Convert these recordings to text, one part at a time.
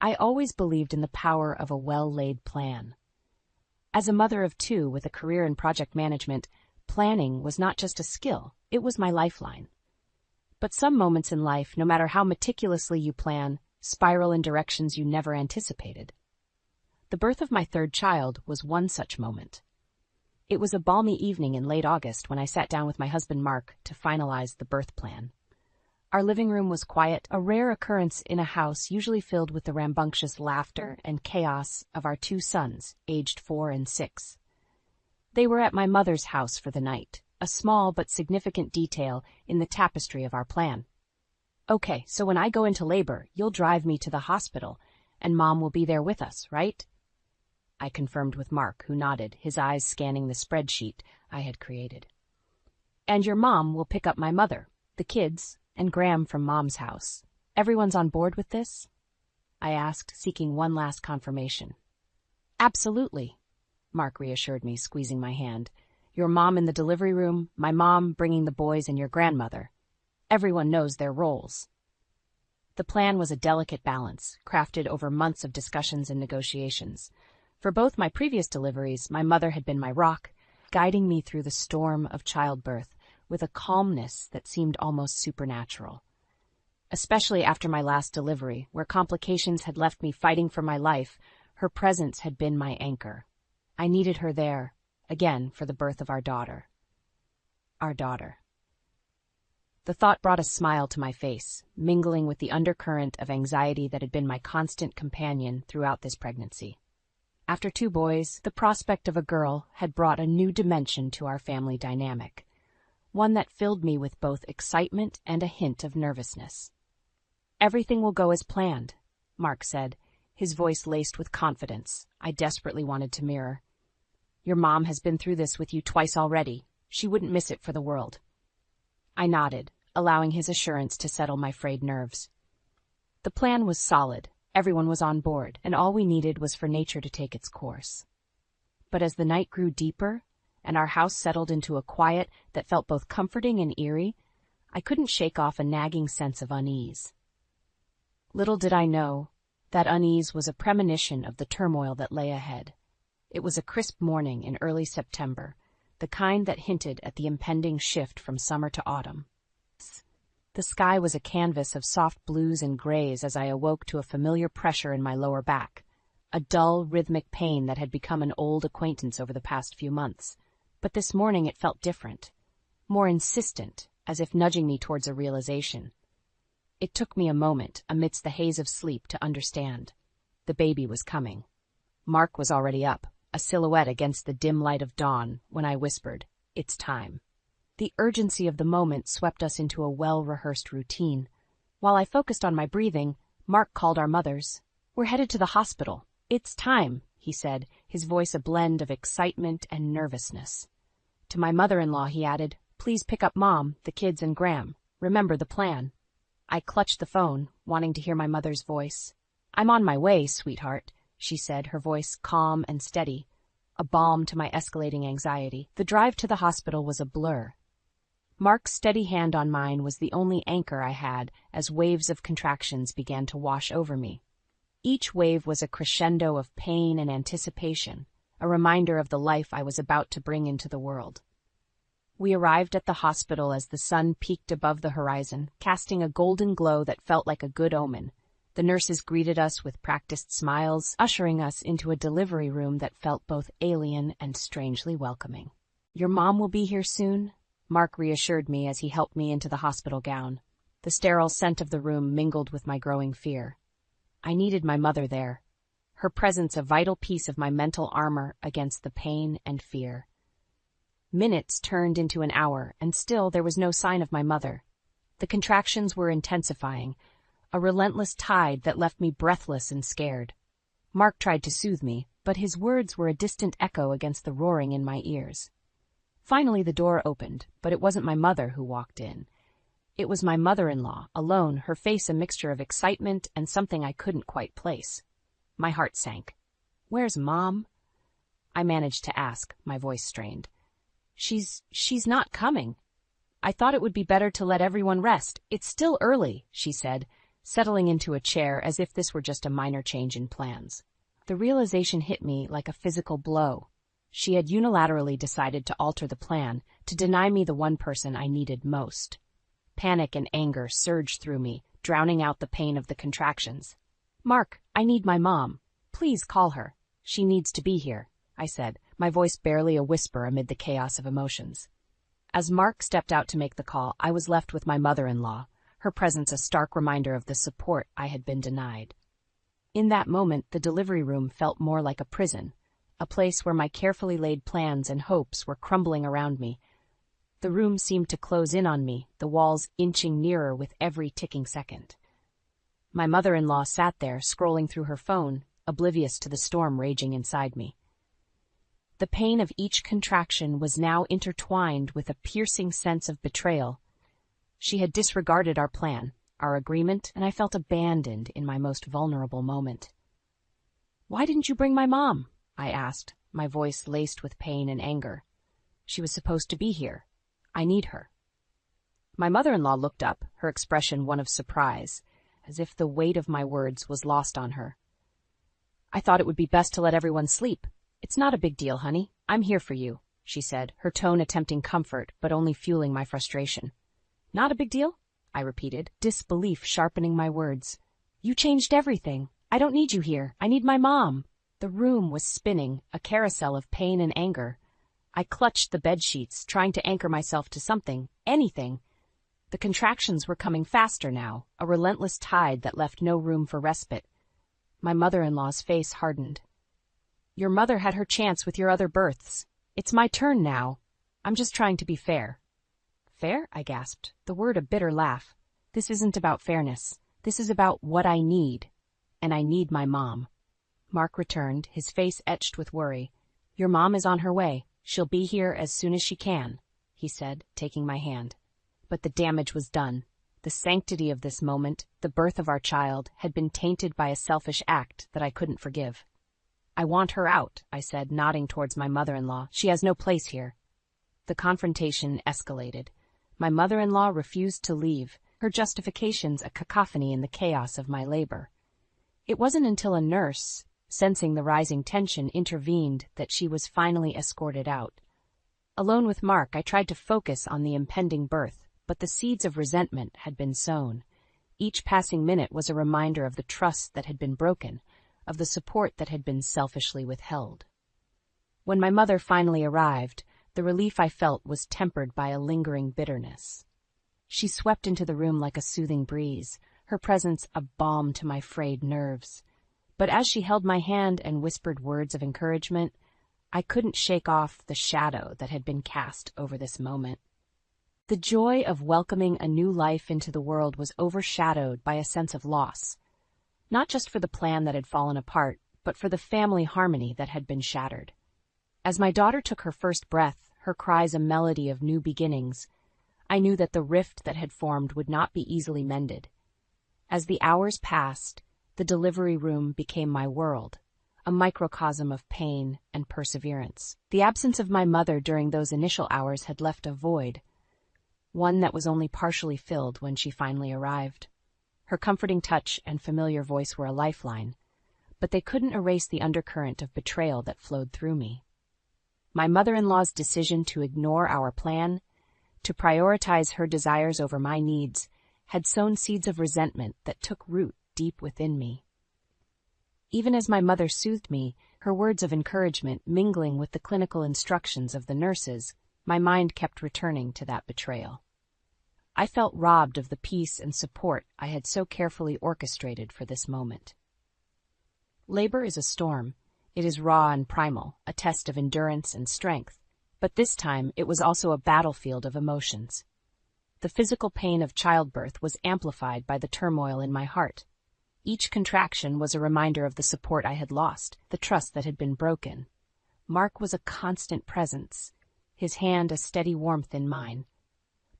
I always believed in the power of a well-laid plan. As a mother of two with a career in project management, planning was not just a skill, it was my lifeline. But some moments in life, no matter how meticulously you plan, spiral in directions you never anticipated. The birth of my third child was one such moment. It was a balmy evening in late August when I sat down with my husband Mark to finalize the birth plan. Our living room was quiet, a rare occurrence in a house usually filled with the rambunctious laughter and chaos of our two sons, aged 4 and 6. They were at my mother's house for the night, a small but significant detail in the tapestry of our plan. "Okay, so when I go into labor, you'll drive me to the hospital, and Mom will be there with us, right?" I confirmed with Mark, who nodded, his eyes scanning the spreadsheet I had created. "And your mom will pick up my mother, the kids, and Graham from Mom's house. Everyone's on board with this?" I asked, seeking one last confirmation. "Absolutely," Mark reassured me, squeezing my hand. "Your mom in the delivery room, my mom bringing the boys, and your grandmother. Everyone knows their roles." The plan was a delicate balance, crafted over months of discussions and negotiations. For both my previous deliveries, my mother had been my rock, guiding me through the storm of childbirth with a calmness that seemed almost supernatural. Especially after my last delivery, where complications had left me fighting for my life, her presence had been my anchor. I needed her there, again, for the birth of our daughter. Our daughter. The thought brought a smile to my face, mingling with the undercurrent of anxiety that had been my constant companion throughout this pregnancy. After 2 boys, the prospect of a girl had brought a new dimension to our family dynamic, one that filled me with both excitement and a hint of nervousness. "Everything will go as planned," Mark said, his voice laced with confidence I desperately wanted to mirror. "Your mom has been through this with you twice already. She wouldn't miss it for the world." I nodded, allowing his assurance to settle my frayed nerves. The plan was solid. Everyone was on board, and all we needed was for nature to take its course. But as the night grew deeper, and our house settled into a quiet that felt both comforting and eerie, I couldn't shake off a nagging sense of unease. Little did I know, that unease was a premonition of the turmoil that lay ahead. It was a crisp morning in early September, the kind that hinted at the impending shift from summer to autumn. The sky was a canvas of soft blues and grays as I awoke to a familiar pressure in my lower back, a dull, rhythmic pain that had become an old acquaintance over the past few months. But this morning it felt different, more insistent, as if nudging me towards a realization. It took me a moment, amidst the haze of sleep, to understand. The baby was coming. Mark was already up, a silhouette against the dim light of dawn, when I whispered, "It's time." The urgency of the moment swept us into a well-rehearsed routine. While I focused on my breathing, Mark called our mothers. "We're headed to the hospital. It's time," he said, his voice a blend of excitement and nervousness. To my mother-in-law he added, "Please pick up Mom, the kids, and Graham. Remember the plan." I clutched the phone, wanting to hear my mother's voice. "I'm on my way, sweetheart," she said, her voice calm and steady, a balm to my escalating anxiety. The drive to the hospital was a blur. Mark's steady hand on mine was the only anchor I had as waves of contractions began to wash over me. Each wave was a crescendo of pain and anticipation, a reminder of the life I was about to bring into the world. We arrived at the hospital as the sun peaked above the horizon, casting a golden glow that felt like a good omen. The nurses greeted us with practiced smiles, ushering us into a delivery room that felt both alien and strangely welcoming. "Your mom will be here soon," Mark reassured me as he helped me into the hospital gown. The sterile scent of the room mingled with my growing fear. I needed my mother there, her presence a vital piece of my mental armor against the pain and fear. Minutes turned into an hour, and still there was no sign of my mother. The contractions were intensifying, a relentless tide that left me breathless and scared. Mark tried to soothe me, but his words were a distant echo against the roaring in my ears. Finally the door opened, but it wasn't my mother who walked in. It was my mother-in-law, alone, her face a mixture of excitement and something I couldn't quite place. My heart sank. "Where's Mom?" I managed to ask, my voice strained. She's not coming. I thought it would be better to let everyone rest. It's still early," she said, settling into a chair as if this were just a minor change in plans. The realization hit me like a physical blow. She had unilaterally decided to alter the plan, to deny me the one person I needed most. Panic and anger surged through me, drowning out the pain of the contractions. "Mark, I need my mom. Please call her. She needs to be here," I said, my voice barely a whisper amid the chaos of emotions. As Mark stepped out to make the call, I was left with my mother-in-law, her presence a stark reminder of the support I had been denied. In that moment, the delivery room felt more like a prison, a place where my carefully laid plans and hopes were crumbling around me. The room seemed to close in on me, the walls inching nearer with every ticking second. My mother-in-law sat there, scrolling through her phone, oblivious to the storm raging inside me. The pain of each contraction was now intertwined with a piercing sense of betrayal. She had disregarded our plan, our agreement, and I felt abandoned in my most vulnerable moment. "Why didn't you bring my mom?" I asked, my voice laced with pain and anger. "She was supposed to be here. I need her." My mother-in-law looked up, her expression one of surprise, as if the weight of my words was lost on her. "I thought it would be best to let everyone sleep. It's not a big deal, honey. I'm here for you," she said, her tone attempting comfort but only fueling my frustration. "Not a big deal?" I repeated, disbelief sharpening my words. "You changed everything. I don't need you here. I need my mom." The room was spinning, a carousel of pain and anger. I clutched the bedsheets, trying to anchor myself to something, anything. The contractions were coming faster now, a relentless tide that left no room for respite. My mother-in-law's face hardened. "Your mother had her chance with your other births. It's my turn now. I'm just trying to be fair." "Fair?" I gasped, the word a bitter laugh. "This isn't about fairness. This is about what I need. And I need my mom." Mark returned, his face etched with worry. "Your mom is on her way. She'll be here as soon as she can," he said, taking my hand. But the damage was done. The sanctity of this moment, the birth of our child, had been tainted by a selfish act that I couldn't forgive. "I want her out," I said, nodding towards my mother-in-law. "She has no place here." The confrontation escalated. My mother-in-law refused to leave, her justifications a cacophony in the chaos of my labor. It wasn't until a nurse, sensing the rising tension, intervened that she was finally escorted out. Alone with Mark, I tried to focus on the impending birth, but the seeds of resentment had been sown. Each passing minute was a reminder of the trust that had been broken, of the support that had been selfishly withheld. When my mother finally arrived, the relief I felt was tempered by a lingering bitterness. She swept into the room like a soothing breeze, her presence a balm to my frayed nerves. But as she held my hand and whispered words of encouragement, I couldn't shake off the shadow that had been cast over this moment. The joy of welcoming a new life into the world was overshadowed by a sense of loss, not just for the plan that had fallen apart, but for the family harmony that had been shattered. As my daughter took her first breath, her cries a melody of new beginnings, I knew that the rift that had formed would not be easily mended. As the hours passed, the delivery room became my world, a microcosm of pain and perseverance. The absence of my mother during those initial hours had left a void, one that was only partially filled when she finally arrived. Her comforting touch and familiar voice were a lifeline, but they couldn't erase the undercurrent of betrayal that flowed through me. My mother-in-law's decision to ignore our plan, to prioritize her desires over my needs, had sown seeds of resentment that took root deep within me. Even as my mother soothed me, her words of encouragement mingling with the clinical instructions of the nurses, my mind kept returning to that betrayal. I felt robbed of the peace and support I had so carefully orchestrated for this moment. Labor is a storm. It is raw and primal, a test of endurance and strength. But this time, it was also a battlefield of emotions. The physical pain of childbirth was amplified by the turmoil in my heart. Each contraction was a reminder of the support I had lost, the trust that had been broken. Mark was a constant presence, his hand a steady warmth in mine.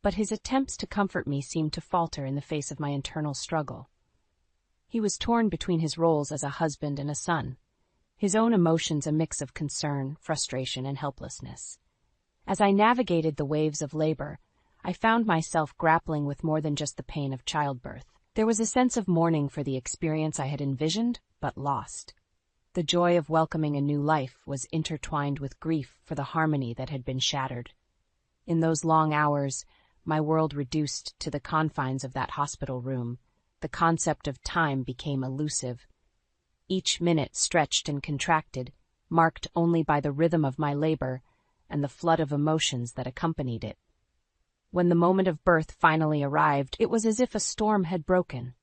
But his attempts to comfort me seemed to falter in the face of my internal struggle. He was torn between his roles as a husband and a son, his own emotions a mix of concern, frustration, and helplessness. As I navigated the waves of labor, I found myself grappling with more than just the pain of childbirth. There was a sense of mourning for the experience I had envisioned, but lost. The joy of welcoming a new life was intertwined with grief for the harmony that had been shattered. In those long hours, my world reduced to the confines of that hospital room. The concept of time became elusive. Each minute stretched and contracted, marked only by the rhythm of my labor and the flood of emotions that accompanied it. When the moment of birth finally arrived, it was as if a storm had broken.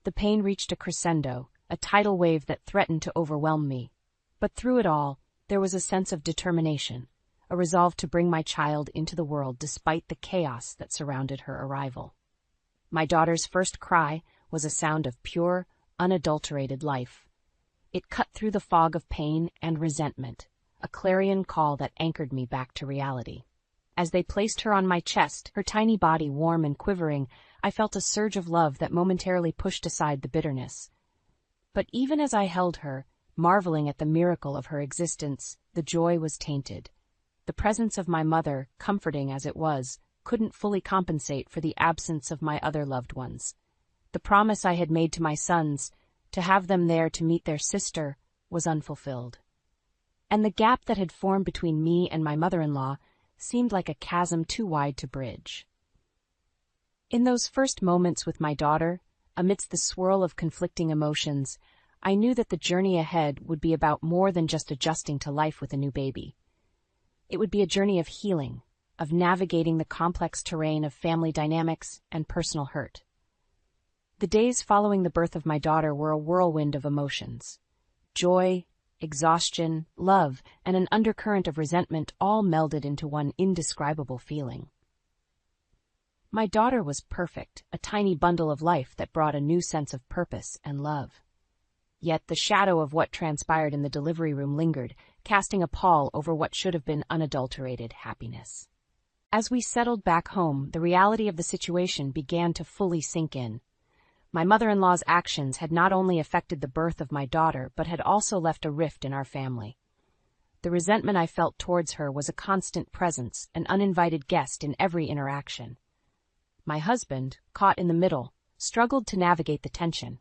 The pain reached a crescendo, a tidal wave that threatened to overwhelm me. But through it all, there was a sense of determination, a resolve to bring my child into the world despite the chaos that surrounded her arrival. My daughter's first cry was a sound of pure, unadulterated life. It cut through the fog of pain and resentment, a clarion call that anchored me back to reality. As they placed her on my chest, her tiny body warm and quivering, I felt a surge of love that momentarily pushed aside the bitterness. But even as I held her, marveling at the miracle of her existence, the joy was tainted. The presence of my mother, comforting as it was, couldn't fully compensate for the absence of my other loved ones. The promise I had made to my sons, to have them there to meet their sister, was unfulfilled. And the gap that had formed between me and my mother-in-law seemed like a chasm too wide to bridge. In those first moments with my daughter, amidst the swirl of conflicting emotions, I knew that the journey ahead would be about more than just adjusting to life with a new baby. It would be a journey of healing, of navigating the complex terrain of family dynamics and personal hurt. The days following the birth of my daughter were a whirlwind of emotions. Joy, exhaustion, love, and an undercurrent of resentment all melded into one indescribable feeling. My daughter was perfect, a tiny bundle of life that brought a new sense of purpose and love. Yet the shadow of what transpired in the delivery room lingered, casting a pall over what should have been unadulterated happiness. As we settled back home, the reality of the situation began to fully sink in. My mother-in-law's actions had not only affected the birth of my daughter, but had also left a rift in our family. The resentment I felt towards her was a constant presence, an uninvited guest in every interaction. My husband, caught in the middle, struggled to navigate the tension.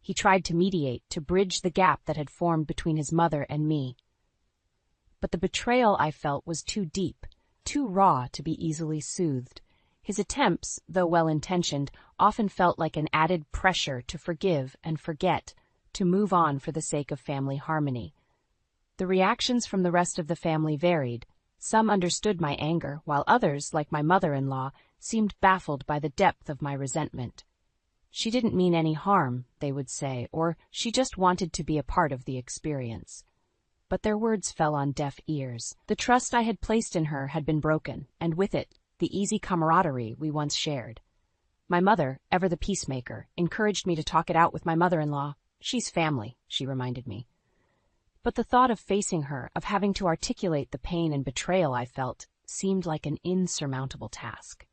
He tried to mediate, to bridge the gap that had formed between his mother and me. But the betrayal I felt was too deep, too raw to be easily soothed. His attempts, though well-intentioned, often felt like an added pressure to forgive and forget, to move on for the sake of family harmony. The reactions from the rest of the family varied. Some understood my anger, while others, like my mother-in-law, seemed baffled by the depth of my resentment. She didn't mean any harm, they would say, or she just wanted to be a part of the experience. But their words fell on deaf ears. The trust I had placed in her had been broken, and with it, the easy camaraderie we once shared. My mother, ever the peacemaker, encouraged me to talk it out with my mother-in-law. She's family, she reminded me. But the thought of facing her, of having to articulate the pain and betrayal I felt, seemed like an insurmountable task.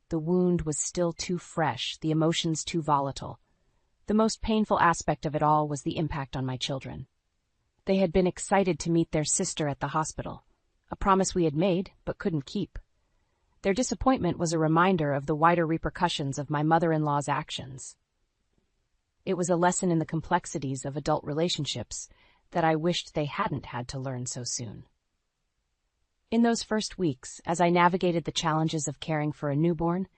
The wound was still too fresh, the emotions too volatile. The most painful aspect of it all was the impact on my children. They had been excited to meet their sister at the hospital, a promise we had made but couldn't keep. Their disappointment was a reminder of the wider repercussions of my mother-in-law's actions. It was a lesson in the complexities of adult relationships that I wished they hadn't had to learn so soon. In those first weeks, as I navigated the challenges of caring for a newborn,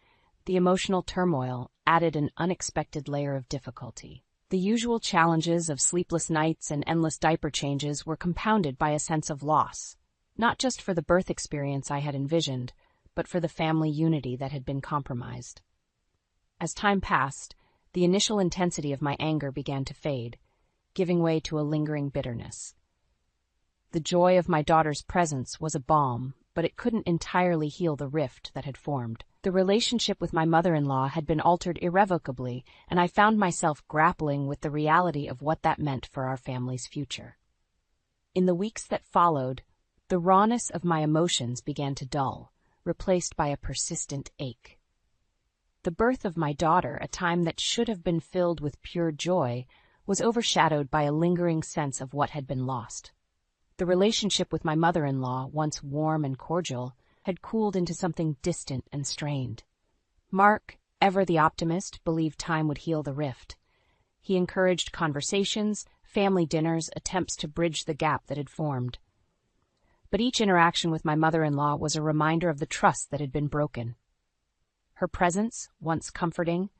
the emotional turmoil added an unexpected layer of difficulty. The usual challenges of sleepless nights and endless diaper changes were compounded by a sense of loss, not just for the birth experience I had envisioned, but for the family unity that had been compromised. As time passed, the initial intensity of my anger began to fade, giving way to a lingering bitterness. The joy of my daughter's presence was a balm, but it couldn't entirely heal the rift that had formed. The relationship with my mother-in-law had been altered irrevocably, and I found myself grappling with the reality of what that meant for our family's future. In the weeks that followed, the rawness of my emotions began to dull, replaced by a persistent ache. The birth of my daughter, a time that should have been filled with pure joy, was overshadowed by a lingering sense of what had been lost. The relationship with my mother-in-law, once warm and cordial, had cooled into something distant and strained. Mark, ever the optimist, believed time would heal the rift. He encouraged conversations, family dinners, attempts to bridge the gap that had formed. But each interaction with my mother-in-law was a reminder of the trust that had been broken. Her presence, once comforting,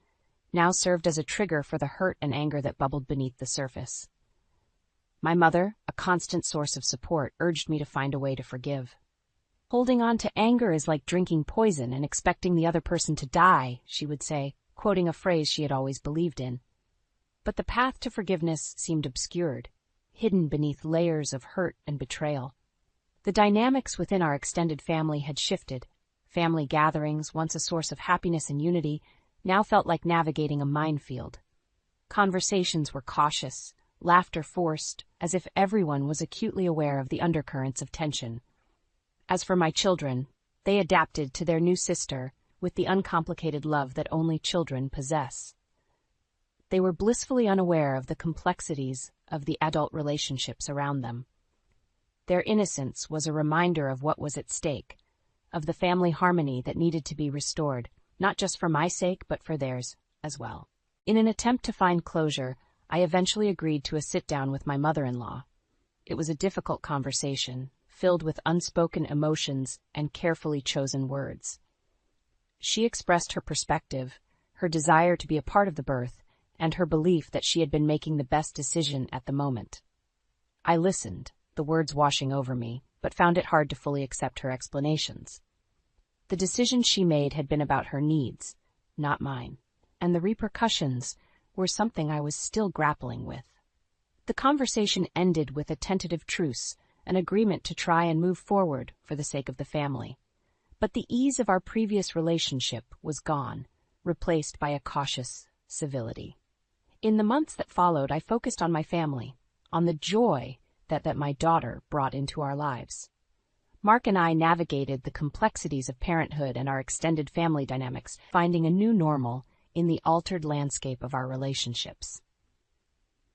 now served as a trigger for the hurt and anger that bubbled beneath the surface. My mother, a constant source of support, urged me to find a way to forgive. "Holding on to anger is like drinking poison and expecting the other person to die," she would say, quoting a phrase she had always believed in. But the path to forgiveness seemed obscured, hidden beneath layers of hurt and betrayal. The dynamics within our extended family had shifted. Family gatherings, once a source of happiness and unity, now felt like navigating a minefield. Conversations were cautious, laughter forced, as if everyone was acutely aware of the undercurrents of tension. As for my children, they adapted to their new sister with the uncomplicated love that only children possess. They were blissfully unaware of the complexities of the adult relationships around them. Their innocence was a reminder of what was at stake, of the family harmony that needed to be restored, not just for my sake, but for theirs as well. In an attempt to find closure, I eventually agreed to a sit-down with my mother-in-law. It was a difficult conversation, filled with unspoken emotions and carefully chosen words. She expressed her perspective, her desire to be a part of the birth, and her belief that she had been making the best decision at the moment. I listened, the words washing over me, but found it hard to fully accept her explanations. The decision she made had been about her needs, not mine, and the repercussions were something I was still grappling with. The conversation ended with a tentative truce, an agreement to try and move forward for the sake of the family. But the ease of our previous relationship was gone, replaced by a cautious civility. In the months that followed, I focused on my family, on the joy that my daughter brought into our lives. Mark and I navigated the complexities of parenthood and our extended family dynamics, finding a new normal in the altered landscape of our relationships.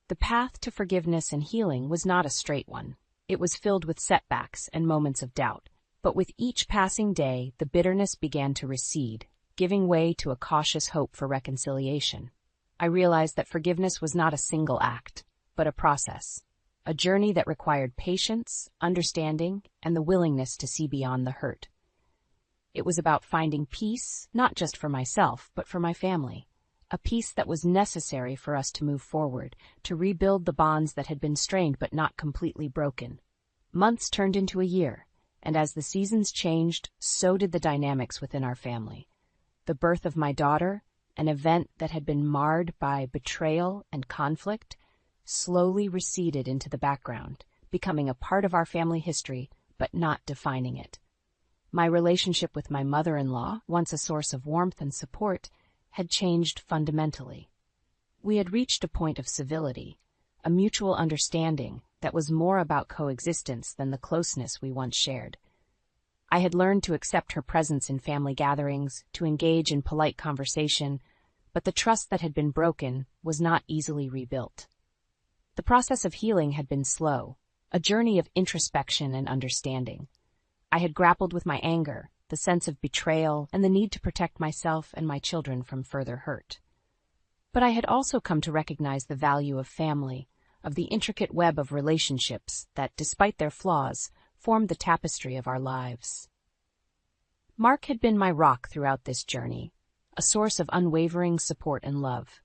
The path to forgiveness and healing was not a straight one. It was filled with setbacks and moments of doubt, but with each passing day, the bitterness began to recede, giving way to a cautious hope for reconciliation. I realized that forgiveness was not a single act, but a process, a journey that required patience, understanding, and the willingness to see beyond the hurt. It was about finding peace, not just for myself, but for my family, a peace that was necessary for us to move forward, to rebuild the bonds that had been strained but not completely broken. Months turned into a year, and as the seasons changed, so did the dynamics within our family. The birth of my daughter, an event that had been marred by betrayal and conflict, slowly receded into the background, becoming a part of our family history, but not defining it. My relationship with my mother-in-law, once a source of warmth and support, had changed fundamentally. We had reached a point of civility, a mutual understanding that was more about coexistence than the closeness we once shared. I had learned to accept her presence in family gatherings, to engage in polite conversation, but the trust that had been broken was not easily rebuilt. The process of healing had been slow, a journey of introspection and understanding. I had grappled with my anger, the sense of betrayal, and the need to protect myself and my children from further hurt. But I had also come to recognize the value of family, of the intricate web of relationships that, despite their flaws, formed the tapestry of our lives. Mark had been my rock throughout this journey, a source of unwavering support and love.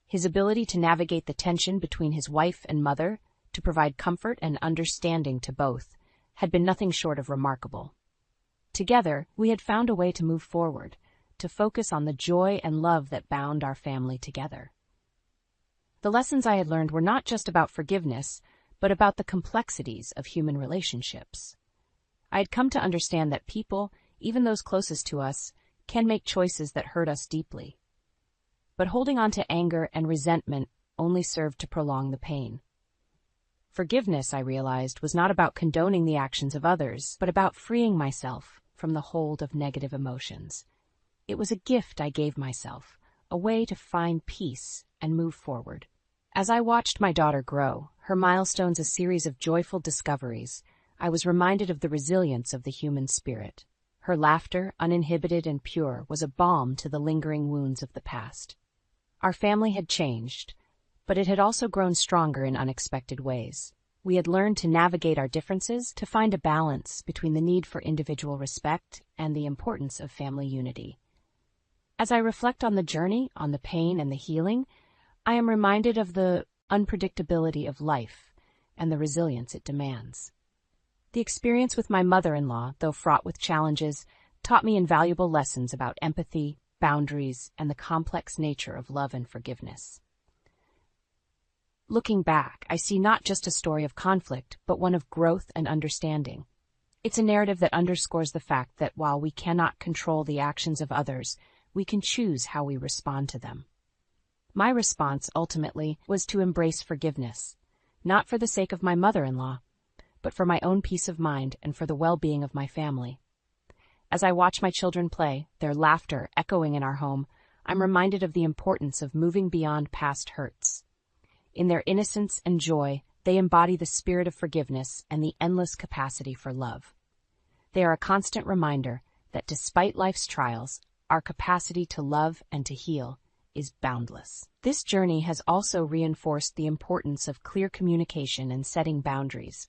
His ability to navigate the tension between his wife and mother, to provide comfort and understanding to both, had been nothing short of remarkable. Together, we had found a way to move forward, to focus on the joy and love that bound our family together. The lessons I had learned were not just about forgiveness, but about the complexities of human relationships. I had come to understand that people, even those closest to us, can make choices that hurt us deeply. But holding on to anger and resentment only served to prolong the pain. Forgiveness, I realized, was not about condoning the actions of others, but about freeing myself from the hold of negative emotions. It was a gift I gave myself, a way to find peace and move forward. As I watched my daughter grow, her milestones a series of joyful discoveries, I was reminded of the resilience of the human spirit. Her laughter, uninhibited and pure, was a balm to the lingering wounds of the past. Our family had changed, but it had also grown stronger in unexpected ways. We had learned to navigate our differences, to find a balance between the need for individual respect and the importance of family unity. As I reflect on the journey, on the pain and the healing, I am reminded of the unpredictability of life and the resilience it demands. The experience with my mother-in-law, though fraught with challenges, taught me invaluable lessons about empathy, boundaries, and the complex nature of love and forgiveness. Looking back, I see not just a story of conflict, but one of growth and understanding. It's a narrative that underscores the fact that while we cannot control the actions of others, we can choose how we respond to them. My response, ultimately, was to embrace forgiveness, not for the sake of my mother-in-law, but for my own peace of mind and for the well-being of my family. As I watch my children play, their laughter echoing in our home, I'm reminded of the importance of moving beyond past hurts. In their innocence and joy, they embody the spirit of forgiveness and the endless capacity for love. They are a constant reminder that despite life's trials, our capacity to love and to heal is boundless. This journey has also reinforced the importance of clear communication and setting boundaries.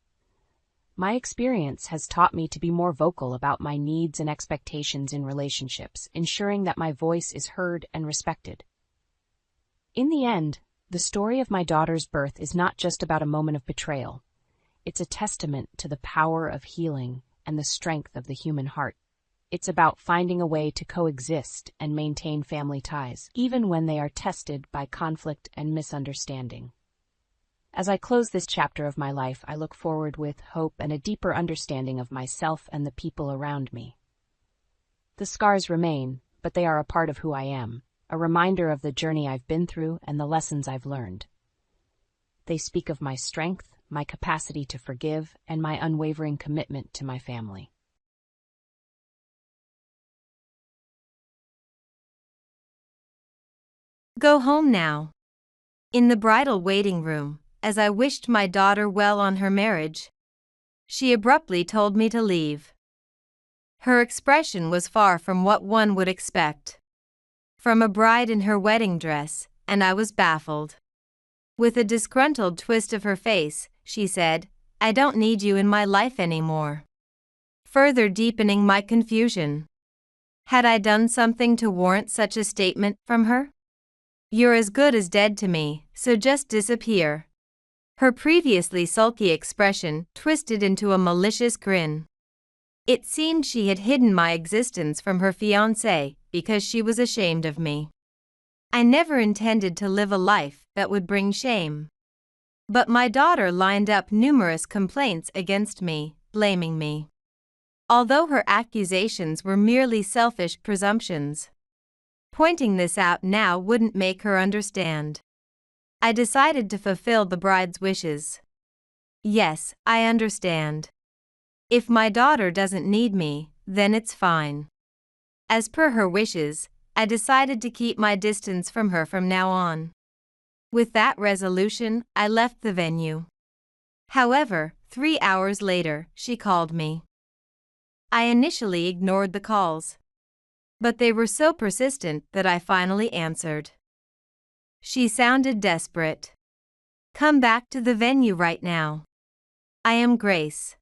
My experience has taught me to be more vocal about my needs and expectations in relationships, ensuring that my voice is heard and respected. In the end, the story of my daughter's birth is not just about a moment of betrayal. It's a testament to the power of healing and the strength of the human heart. It's about finding a way to coexist and maintain family ties, even when they are tested by conflict and misunderstanding. As I close this chapter of my life, I look forward with hope and a deeper understanding of myself and the people around me. The scars remain, but they are a part of who I am, a reminder of the journey I've been through and the lessons I've learned. They speak of my strength, my capacity to forgive, and my unwavering commitment to my family. Go home now. In the bridal waiting room, as I wished my daughter well on her marriage, she abruptly told me to leave. Her expression was far from what one would expect from a bride in her wedding dress, and I was baffled. With a disgruntled twist of her face, she said, "I don't need you in my life anymore," further deepening my confusion. Had I done something to warrant such a statement from her? "You're as good as dead to me, so just disappear." Her previously sulky expression twisted into a malicious grin. It seemed she had hidden my existence from her fiancé because she was ashamed of me. I never intended to live a life that would bring shame. But my daughter lined up numerous complaints against me, blaming me. Although her accusations were merely selfish presumptions. Pointing this out now wouldn't make her understand. I decided to fulfill the bride's wishes. Yes, I understand. If my daughter doesn't need me, then it's fine. As per her wishes, I decided to keep my distance from her from now on. With that resolution, I left the venue. However, 3 hours later, she called me. I initially ignored the calls, but they were so persistent that I finally answered. She sounded desperate. "Come back to the venue right now. I am Grace."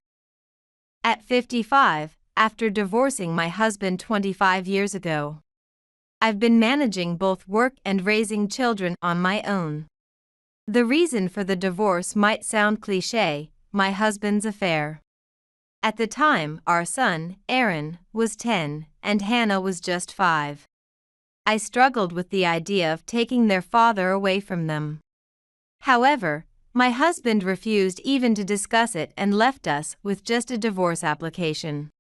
At 55, after divorcing my husband 25 years ago, I've been managing both work and raising children on my own. The reason for the divorce might sound cliché: my husband's affair. At the time, our son, Aaron, was 10, and Hannah was just 5. I struggled with the idea of taking their father away from them. However, my husband refused even to discuss it and left us with just a divorce application.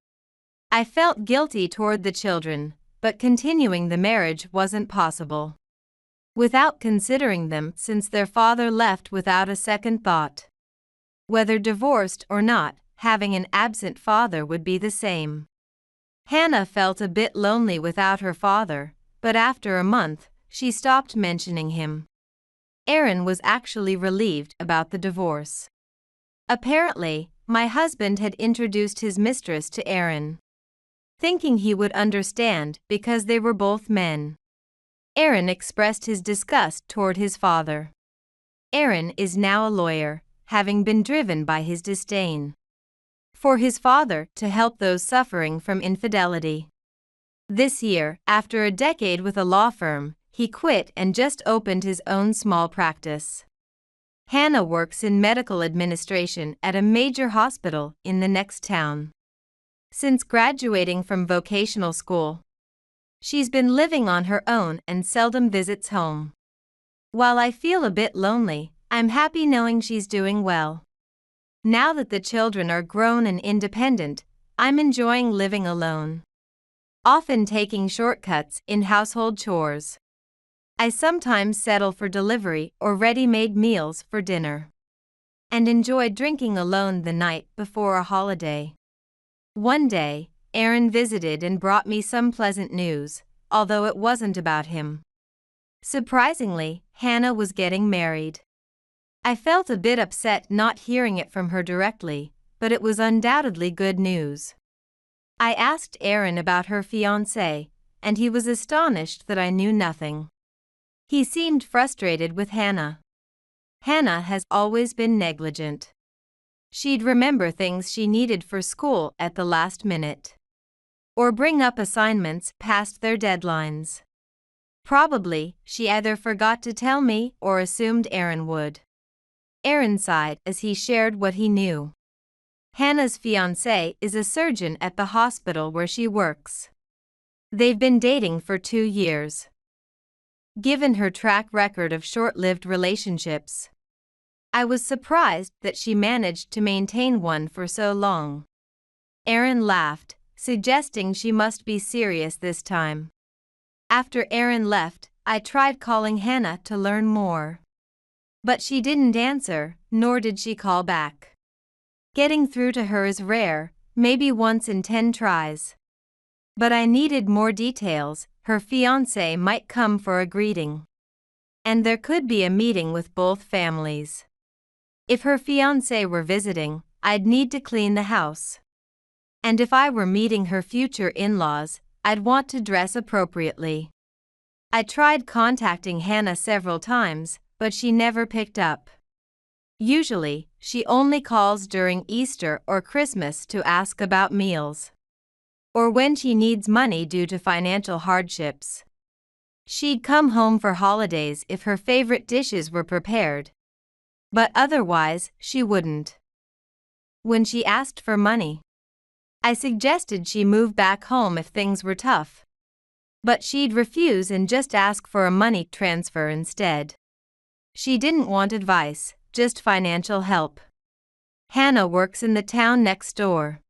I felt guilty toward the children, but continuing the marriage wasn't possible without considering them, since their father left without a second thought. Whether divorced or not, having an absent father would be the same. Hannah felt a bit lonely without her father, but after a month, she stopped mentioning him. Aaron was actually relieved about the divorce. Apparently, my husband had introduced his mistress to Aaron. thinking he would understand because they were both men. Aaron expressed his disgust toward his father. Aaron is now a lawyer, having been driven by his disdain for his father to help those suffering from infidelity. This year, after a decade with a law firm, he quit and just opened his own small practice. Hannah works in medical administration at a major hospital in the next town. Since graduating from vocational school, she's been living on her own and seldom visits home. While I feel a bit lonely, I'm happy knowing she's doing well. Now that the children are grown and independent, I'm enjoying living alone, often taking shortcuts in household chores. I sometimes settle for delivery or ready-made meals for dinner, and enjoy drinking alone the night before a holiday. One day, Aaron visited and brought me some pleasant news, although it wasn't about him. Surprisingly, Hannah was getting married. I felt a bit upset not hearing it from her directly, but it was undoubtedly good news. I asked Aaron about her fiancé, and he was astonished that I knew nothing. He seemed frustrated with Hannah. Hannah has always been negligent. She'd remember things she needed for school at the last minute, or bring up assignments past their deadlines. Probably, she either forgot to tell me or assumed Aaron would. Aaron sighed as he shared what he knew. Hannah's fiancé is a surgeon at the hospital where she works. They've been dating for 2 years. Given her track record of short-lived relationships, I was surprised that she managed to maintain one for so long. Aaron laughed, suggesting she must be serious this time. After Aaron left, I tried calling Hannah to learn more. But she didn't answer, nor did she call back. Getting through to her is rare, maybe once in 10 tries. But I needed more details. Her fiancé might come for a greeting, and there could be a meeting with both families. If her fiancé were visiting, I'd need to clean the house. And if I were meeting her future in-laws, I'd want to dress appropriately. I tried contacting Hannah several times, but she never picked up. Usually, she only calls during Easter or Christmas to ask about meals, or when she needs money due to financial hardships. She'd come home for holidays if her favorite dishes were prepared, but otherwise, she wouldn't. When she asked for money, I suggested she move back home if things were tough, but she'd refuse and just ask for a money transfer instead. She didn't want advice, just financial help. Hannah works in the town next door.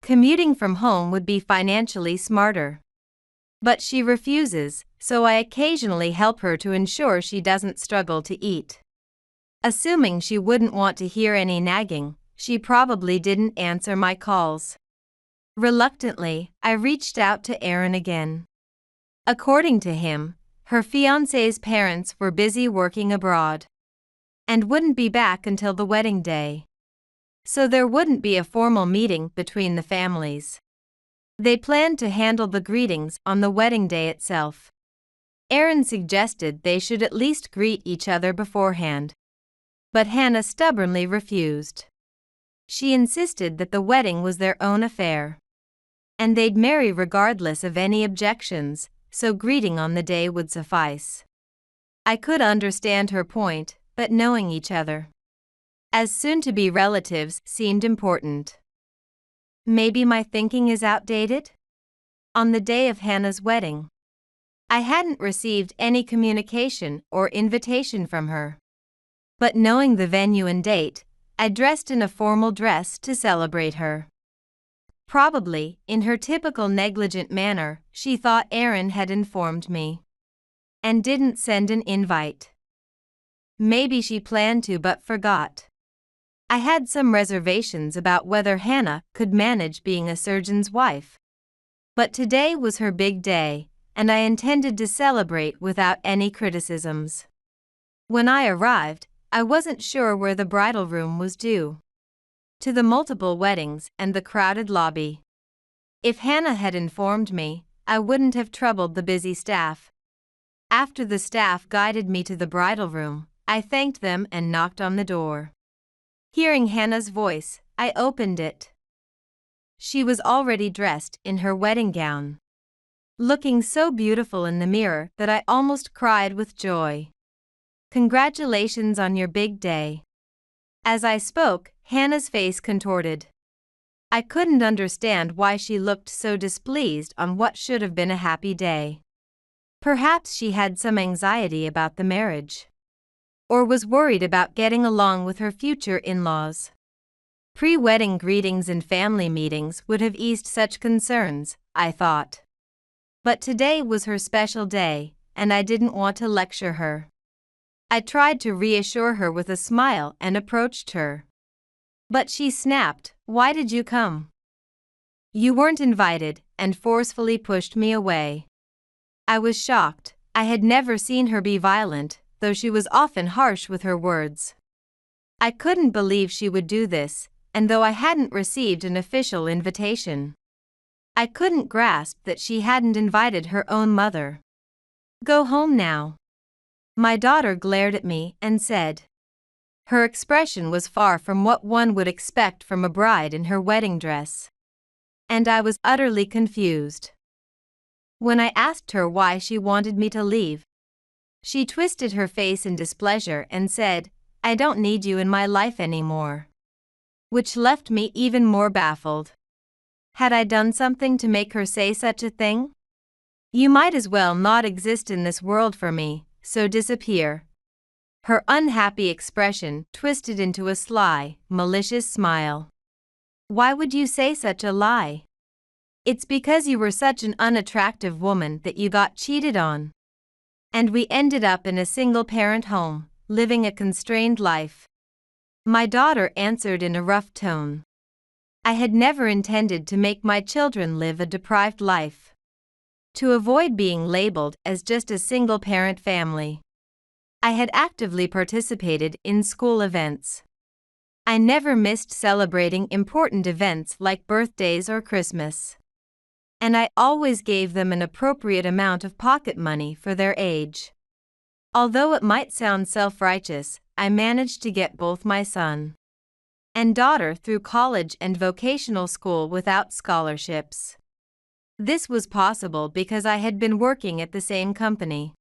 Commuting from home would be financially smarter. But she refuses, so I occasionally help her to ensure she doesn't struggle to eat. Assuming she wouldn't want to hear any nagging, she probably didn't answer my calls. Reluctantly, I reached out to Aaron again. According to him, her fiancé's parents were busy working abroad and wouldn't be back until the wedding day, so there wouldn't be a formal meeting between the families. They planned to handle the greetings on the wedding day itself. Aaron suggested they should at least greet each other beforehand, but Hannah stubbornly refused. She insisted that the wedding was their own affair, and they'd marry regardless of any objections, so greeting on the day would suffice. I could understand her point, but knowing each other as soon-to-be relatives seemed important. Maybe my thinking is outdated? On the day of Hannah's wedding, I hadn't received any communication or invitation from her. But knowing the venue and date, I dressed in a formal dress to celebrate her. Probably, in her typical negligent manner, she thought Aaron had informed me and didn't send an invite. Maybe she planned to but forgot. I had some reservations about whether Hannah could manage being a surgeon's wife. But today was her big day, and I intended to celebrate without any criticisms. When I arrived, I wasn't sure where the bridal room was due to the multiple weddings and the crowded lobby. If Hannah had informed me, I wouldn't have troubled the busy staff. After the staff guided me to the bridal room, I thanked them and knocked on the door. Hearing Hannah's voice, I opened it. She was already dressed in her wedding gown, looking so beautiful in the mirror that I almost cried with joy. "Congratulations on your big day." As I spoke, Hannah's face contorted. I couldn't understand why she looked so displeased on what should have been a happy day. Perhaps she had some anxiety about the marriage, or was worried about getting along with her future in-laws. Pre-wedding greetings and family meetings would have eased such concerns, I thought. But today was her special day, and I didn't want to lecture her. I tried to reassure her with a smile and approached her. But she snapped, "Why did you come? You weren't invited," and forcefully pushed me away. I was shocked. I had never seen her be violent, though she was often harsh with her words. I couldn't believe she would do this, and though I hadn't received an official invitation, I couldn't grasp that she hadn't invited her own mother. "Go home now." My daughter glared at me and said. Her expression was far from what one would expect from a bride in her wedding dress, and I was utterly confused. When I asked her why she wanted me to leave, she twisted her face in displeasure and said, "I don't need you in my life anymore," which left me even more baffled. Had I done something to make her say such a thing? "You might as well not exist in this world for me, so disappear." Her unhappy expression twisted into a sly, malicious smile. "Why would you say such a lie? It's because you were such an unattractive woman that you got cheated on. And we ended up in a single-parent home, living a constrained life." My daughter answered in a rough tone. I had never intended to make my children live a deprived life. To avoid being labeled as just a single-parent family, I had actively participated in school events. I never missed celebrating important events like birthdays or Christmas. And I always gave them an appropriate amount of pocket money for their age. Although it might sound self-righteous, I managed to get both my son and daughter through college and vocational school without scholarships. This was possible because I had been working at the same company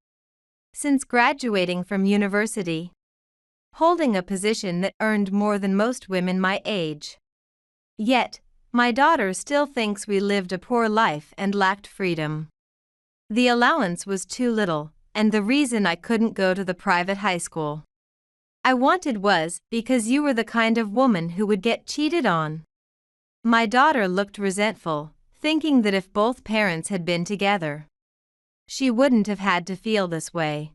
since graduating from university, holding a position that earned more than most women my age. Yet, my daughter still thinks we lived a poor life and lacked freedom. The allowance was too little, and the reason I couldn't go to the private high school I wanted was because you were the kind of woman who would get cheated on. My daughter looked resentful, thinking that if both parents had been together, she wouldn't have had to feel this way.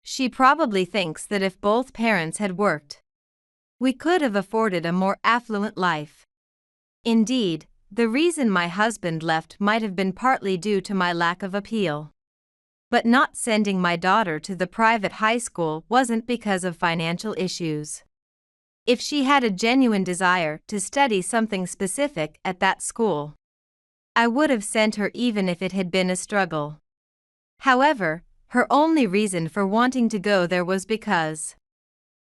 She probably thinks that if both parents had worked, we could have afforded a more affluent life. Indeed, the reason my husband left might have been partly due to my lack of appeal. But not sending my daughter to the private high school wasn't because of financial issues. If she had a genuine desire to study something specific at that school, I would have sent her even if it had been a struggle. However, her only reason for wanting to go there was because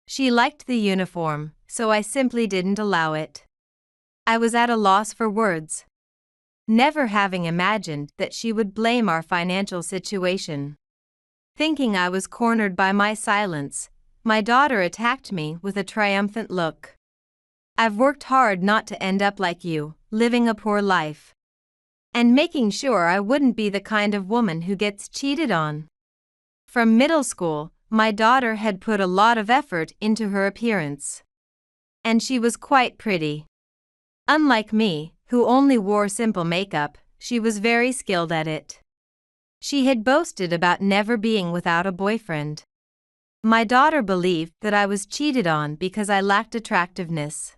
she liked the uniform, so I simply didn't allow it. I was at a loss for words, never having imagined that she would blame our financial situation. Thinking I was cornered by my silence, my daughter attacked me with a triumphant look. "I've worked hard not to end up like you, living a poor life, and making sure I wouldn't be the kind of woman who gets cheated on." From middle school, my daughter had put a lot of effort into her appearance, and she was quite pretty. Unlike me, who only wore simple makeup, she was very skilled at it. She had boasted about never being without a boyfriend. My daughter believed that I was cheated on because I lacked attractiveness.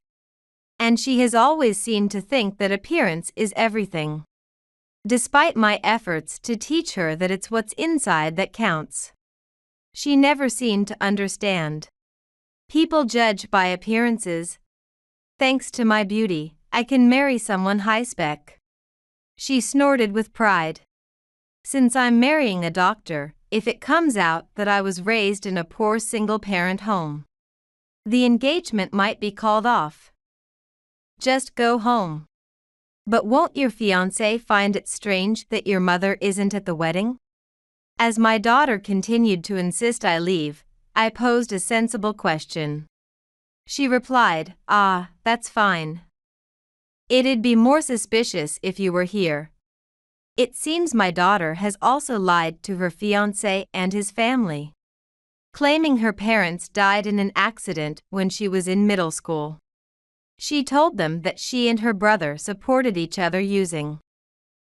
And she has always seemed to think that appearance is everything, despite my efforts to teach her that it's what's inside that counts. She never seemed to understand. People judge by appearances. Thanks to my beauty, I can marry someone high-spec. She snorted with pride. Since I'm marrying a doctor, if it comes out that I was raised in a poor single-parent home, the engagement might be called off. Just go home. But won't your fiancé find it strange that your mother isn't at the wedding? As my daughter continued to insist I leave, I posed a sensible question. She replied, that's fine. It'd be more suspicious if you were here. It seems my daughter has also lied to her fiancé and his family, claiming her parents died in an accident when she was in middle school. She told them that she and her brother supported each other using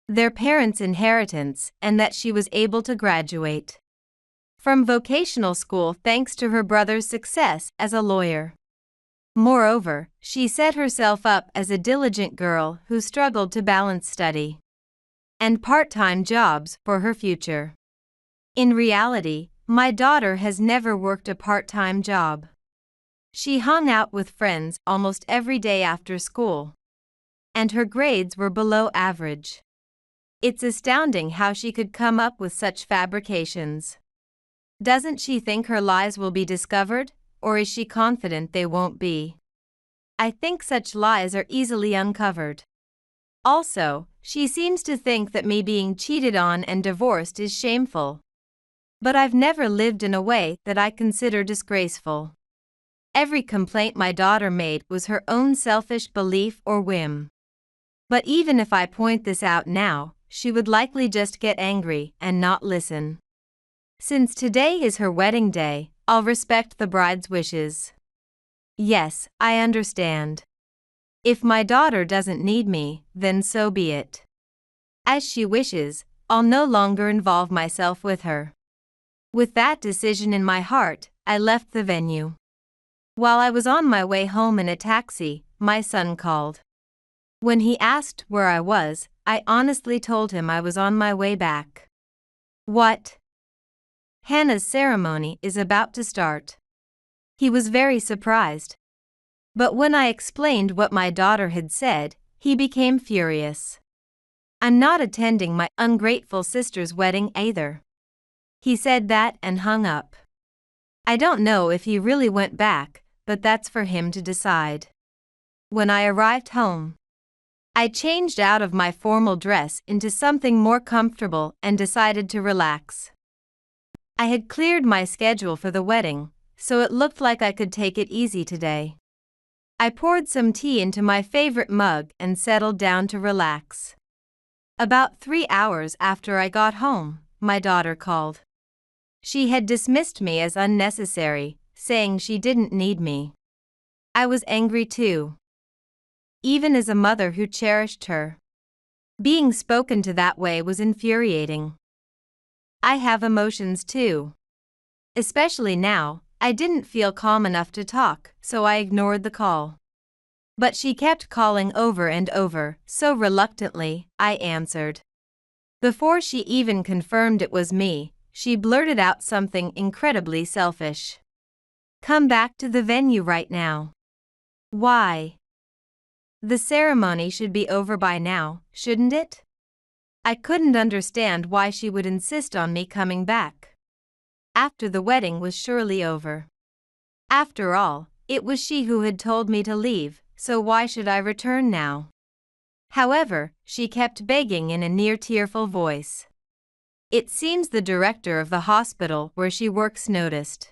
their parents' inheritance and that she was able to graduate from vocational school thanks to her brother's success as a lawyer. Moreover, she set herself up as a diligent girl who struggled to balance study and part-time jobs for her future. In reality, my daughter has never worked a part-time job. She hung out with friends almost every day after school, and her grades were below average. It's astounding how she could come up with such fabrications. Doesn't she think her lies will be discovered, or is she confident they won't be? I think such lies are easily uncovered. Also, she seems to think that me being cheated on and divorced is shameful. But I've never lived in a way that I consider disgraceful. Every complaint my daughter made was her own selfish belief or whim. But even if I point this out now, she would likely just get angry and not listen. Since today is her wedding day, I'll respect the bride's wishes. Yes, I understand. If my daughter doesn't need me, then so be it. As she wishes, I'll no longer involve myself with her. With that decision in my heart, I left the venue. While I was on my way home in a taxi, my son called. When he asked where I was, I honestly told him I was on my way back. What? Hannah's ceremony is about to start. He was very surprised. But when I explained what my daughter had said, he became furious. I'm not attending my ungrateful sister's wedding either. He said that and hung up. I don't know if he really went back, but that's for him to decide. When I arrived home, I changed out of my formal dress into something more comfortable and decided to relax. I had cleared my schedule for the wedding, so it looked like I could take it easy today. I poured some tea into my favorite mug and settled down to relax. About 3 hours after I got home, my daughter called. She had dismissed me as unnecessary, saying she didn't need me. I was angry too. Even as a mother who cherished her, being spoken to that way was infuriating. I have emotions too. Especially now, I didn't feel calm enough to talk, so I ignored the call. But she kept calling over and over, so reluctantly, I answered. Before she even confirmed it was me, she blurted out something incredibly selfish. Come back to the venue right now. Why? The ceremony should be over by now, shouldn't it? I couldn't understand why she would insist on me coming back. After the wedding was surely over. After all, it was she who had told me to leave, so why should I return now? However, she kept begging in a near tearful voice. It seems the director of the hospital where she works noticed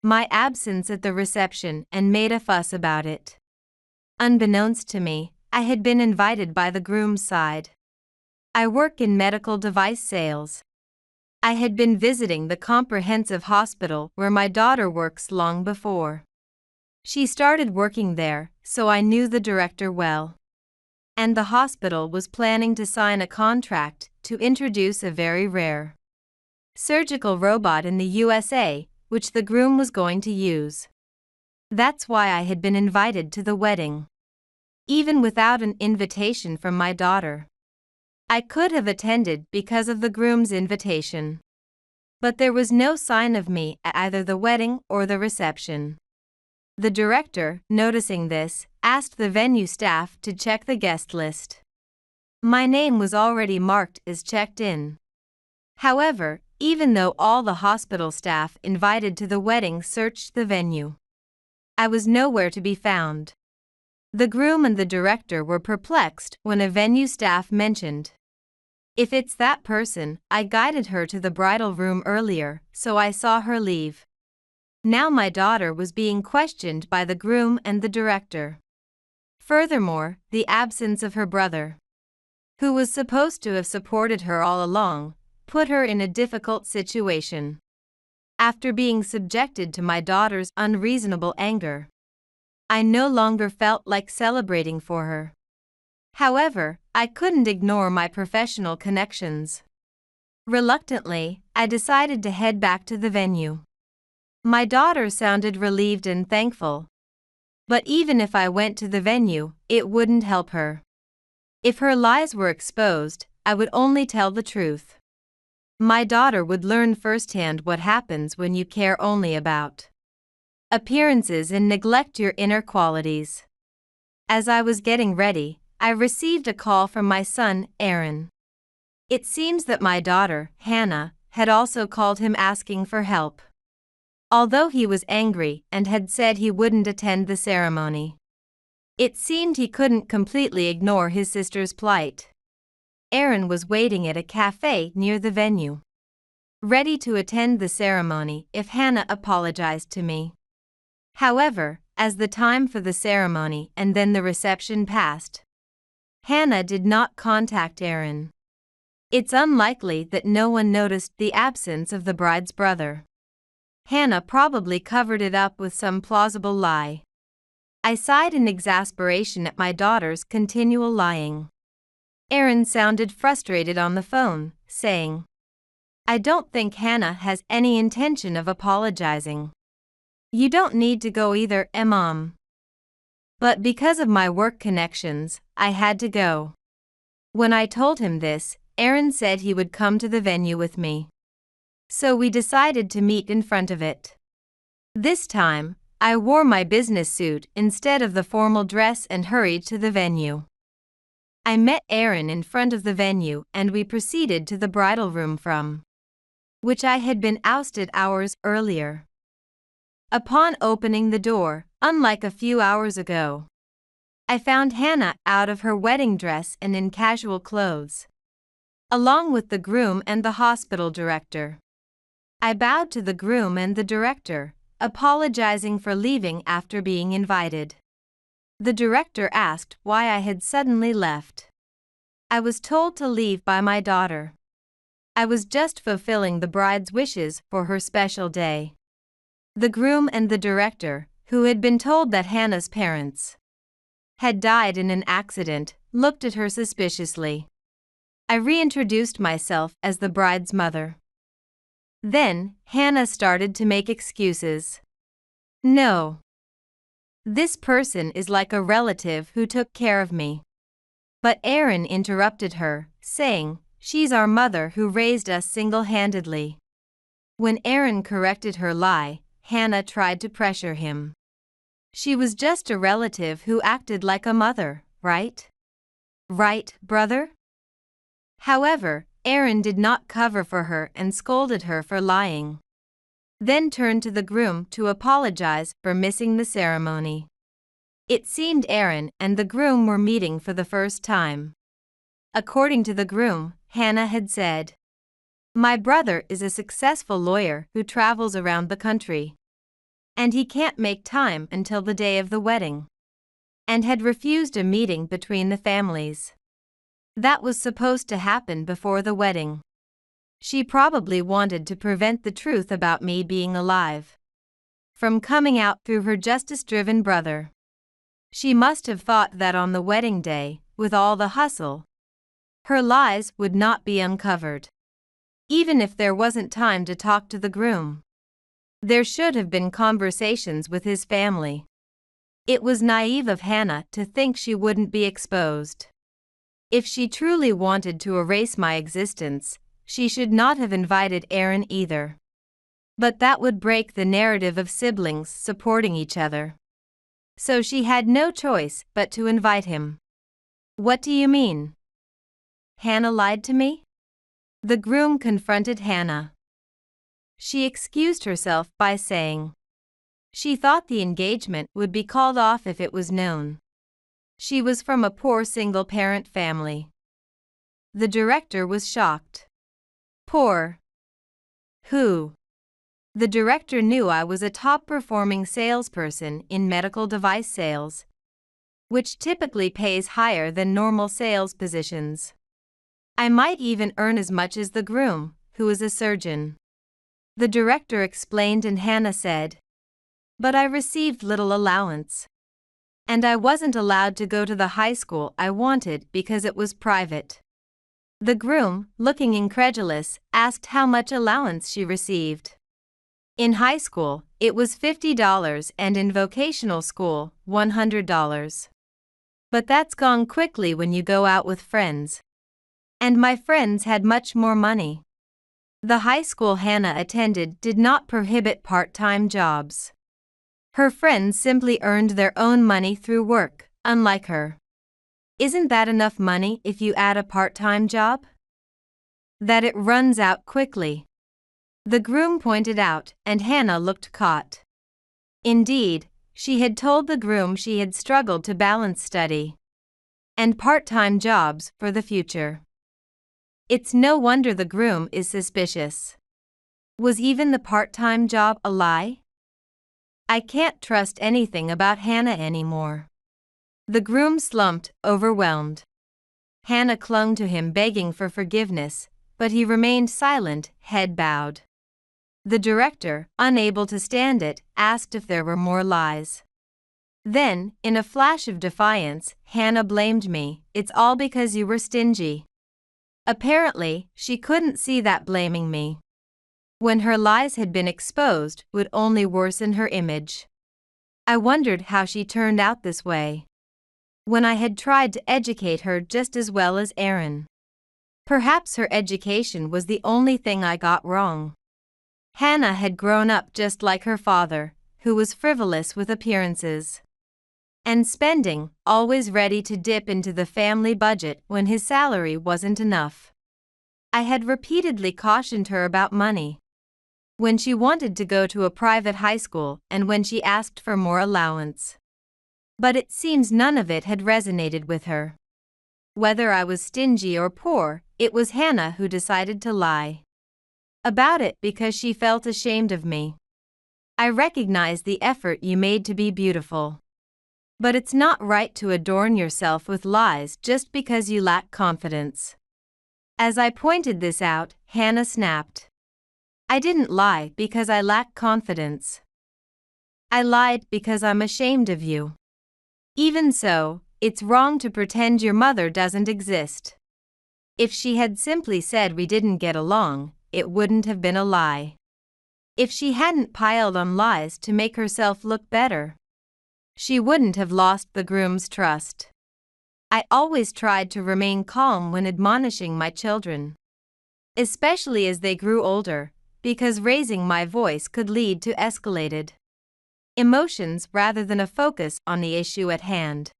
my absence at the reception and made a fuss about it. Unbeknownst to me, I had been invited by the groom's side. I work in medical device sales. I had been visiting the comprehensive hospital where my daughter works long before. She started working there, so I knew the director well. And the hospital was planning to sign a contract to introduce a very rare surgical robot in the USA, which the groom was going to use. That's why I had been invited to the wedding. Even without an invitation from my daughter, I could have attended because of the groom's invitation. But there was no sign of me at either the wedding or the reception. The director, noticing this, asked the venue staff to check the guest list. My name was already marked as checked in. However, even though all the hospital staff invited to the wedding searched the venue, I was nowhere to be found. The groom and the director were perplexed when a venue staff mentioned, "If it's that person, I guided her to the bridal room earlier, so I saw her leave." Now my daughter was being questioned by the groom and the director. Furthermore, the absence of her brother, who was supposed to have supported her all along, put her in a difficult situation. After being subjected to my daughter's unreasonable anger, I no longer felt like celebrating for her. However, I couldn't ignore my professional connections. Reluctantly, I decided to head back to the venue. My daughter sounded relieved and thankful. But even if I went to the venue, it wouldn't help her. If her lies were exposed, I would only tell the truth. My daughter would learn firsthand what happens when you care only about appearances and neglect your inner qualities. As I was getting ready, I received a call from my son, Aaron. It seems that my daughter, Hannah, had also called him asking for help. Although he was angry and had said he wouldn't attend the ceremony, it seemed he couldn't completely ignore his sister's plight. Aaron was waiting at a cafe near the venue, ready to attend the ceremony if Hannah apologized to me. However, as the time for the ceremony and then the reception passed, Hannah did not contact Aaron. It's unlikely that no one noticed the absence of the bride's brother. Hannah probably covered it up with some plausible lie. I sighed in exasperation at my daughter's continual lying. Aaron sounded frustrated on the phone, saying, "I don't think Hannah has any intention of apologizing. You don't need to go either, Mom." But because of my work connections, I had to go. When I told him this, Aaron said he would come to the venue with me. So we decided to meet in front of it. This time, I wore my business suit instead of the formal dress and hurried to the venue. I met Aaron in front of the venue and we proceeded to the bridal room from which I had been ousted hours earlier. Upon opening the door, unlike a few hours ago, I found Hannah out of her wedding dress and in casual clothes, along with the groom and the hospital director. I bowed to the groom and the director, apologizing for leaving after being invited. The director asked why I had suddenly left. I was told to leave by my daughter. I was just fulfilling the bride's wishes for her special day. The groom and the director, who had been told that Hannah's parents had died in an accident, looked at her suspiciously. I reintroduced myself as the bride's mother. Then, Hannah started to make excuses. "No. This person is like a relative who took care of me." But Aaron interrupted her, saying, "She's our mother who raised us single-handedly." When Aaron corrected her lie, Hannah tried to pressure him. "She was just a relative who acted like a mother, right? Right, brother?" However, Aaron did not cover for her and scolded her for lying. Then turned to the groom to apologize for missing the ceremony. It seemed Aaron and the groom were meeting for the first time. According to the groom, Hannah had said, "My brother is a successful lawyer who travels around the country, and he can't make time until the day of the wedding," and had refused a meeting between the families. That was supposed to happen before the wedding. She probably wanted to prevent the truth about me being alive from coming out through her justice-driven brother. She must have thought that on the wedding day, with all the hustle, her lies would not be uncovered. Even if there wasn't time to talk to the groom, there should have been conversations with his family. It was naive of Hannah to think she wouldn't be exposed. If she truly wanted to erase my existence, she should not have invited Aaron either. But that would break the narrative of siblings supporting each other. So she had no choice but to invite him. "What do you mean?" Hannah lied to me? The groom confronted Hannah. She excused herself by saying she thought the engagement would be called off if it was known. She was from a poor single-parent family. The director was shocked. Poor? Who? The director knew I was a top-performing salesperson in medical device sales, which typically pays higher than normal sales positions. I might even earn as much as the groom, who is a surgeon. The director explained and Hannah said, but I received little allowance. And I wasn't allowed to go to the high school I wanted because it was private. The groom, looking incredulous, asked how much allowance she received. In high school, it was $50 and in vocational school, $100. But that's gone quickly when you go out with friends. And my friends had much more money. The high school Hannah attended did not prohibit part-time jobs. Her friends simply earned their own money through work, unlike her. Isn't that enough money if you add a part-time job? That it runs out quickly. The groom pointed out, and Hannah looked caught. Indeed, she had told the groom she had struggled to balance study and part-time jobs for the future. It's no wonder the groom is suspicious. Was even the part-time job a lie? I can't trust anything about Hannah anymore. The groom slumped, overwhelmed. Hannah clung to him begging for forgiveness, but he remained silent, head bowed. The director, unable to stand it, asked if there were more lies. Then, in a flash of defiance, Hannah blamed me. It's all because you were stingy. Apparently, she couldn't see that blaming me, when her lies had been exposed, would only worsen her image. I wondered how she turned out this way, when I had tried to educate her just as well as Aaron. Perhaps her education was the only thing I got wrong. Hannah had grown up just like her father, who was frivolous with appearances and spending, always ready to dip into the family budget when his salary wasn't enough. I had repeatedly cautioned her about money, when she wanted to go to a private high school and when she asked for more allowance. But it seems none of it had resonated with her. Whether I was stingy or poor, it was Hannah who decided to lie about it because she felt ashamed of me. I recognize the effort you made to be beautiful, but it's not right to adorn yourself with lies just because you lack confidence. As I pointed this out, Hannah snapped. I didn't lie because I lack confidence. I lied because I'm ashamed of you. Even so, it's wrong to pretend your mother doesn't exist. If she had simply said we didn't get along, it wouldn't have been a lie. If she hadn't piled on lies to make herself look better, she wouldn't have lost the groom's trust. I always tried to remain calm when admonishing my children, especially as they grew older, because raising my voice could lead to escalated emotions rather than a focus on the issue at hand.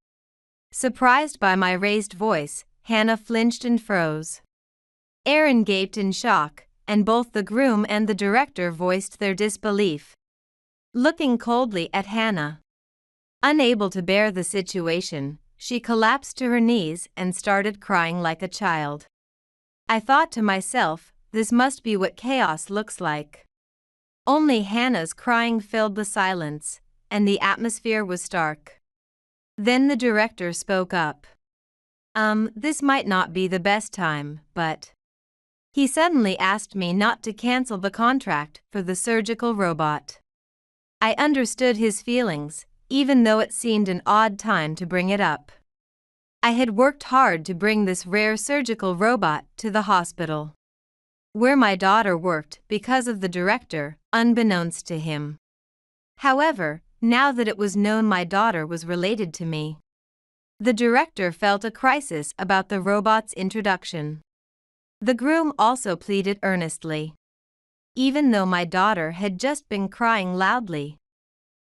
Surprised by my raised voice, Hannah flinched and froze. Aaron gaped in shock, and both the groom and the director voiced their disbelief, looking coldly at Hannah. Unable to bear the situation, she collapsed to her knees and started crying like a child. I thought to myself, this must be what chaos looks like. Only Hannah's crying filled the silence, and the atmosphere was stark. Then the director spoke up. This might not be the best time, but he suddenly asked me not to cancel the contract for the surgical robot. I understood his feelings, even though it seemed an odd time to bring it up. I had worked hard to bring this rare surgical robot to the hospital where my daughter worked because of the director, unbeknownst to him. However, now that it was known my daughter was related to me, the director felt a crisis about the robot's introduction. The groom also pleaded earnestly. Even though my daughter had just been crying loudly,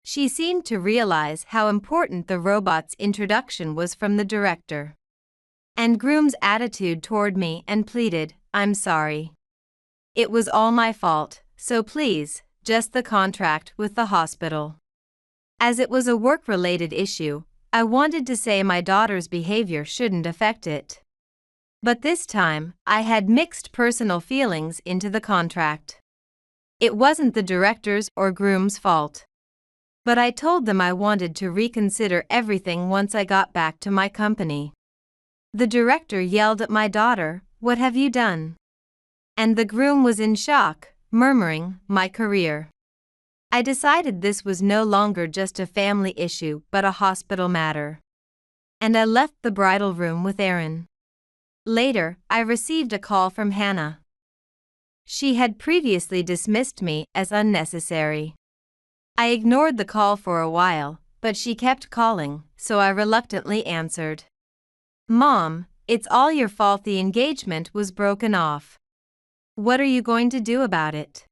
she seemed to realize how important the robot's introduction was from the director. and groom's attitude toward me and pleaded, "I'm sorry. It was all my fault, so please, just the contract with the hospital." As it was a work-related issue, I wanted to say my daughter's behavior shouldn't affect it. But this time, I had mixed personal feelings into the contract. It wasn't the director's or groom's fault. But I told them I wanted to reconsider everything once I got back to my company. The director yelled at my daughter, "What have you done?" And the groom was in shock, murmuring, "My career." I decided this was no longer just a family issue but a hospital matter. And I left the bridal room with Aaron. Later, I received a call from Hannah. She had previously dismissed me as unnecessary. I ignored the call for a while, but she kept calling, so I reluctantly answered. "Mom, it's all your fault the engagement was broken off. What are you going to do about it?"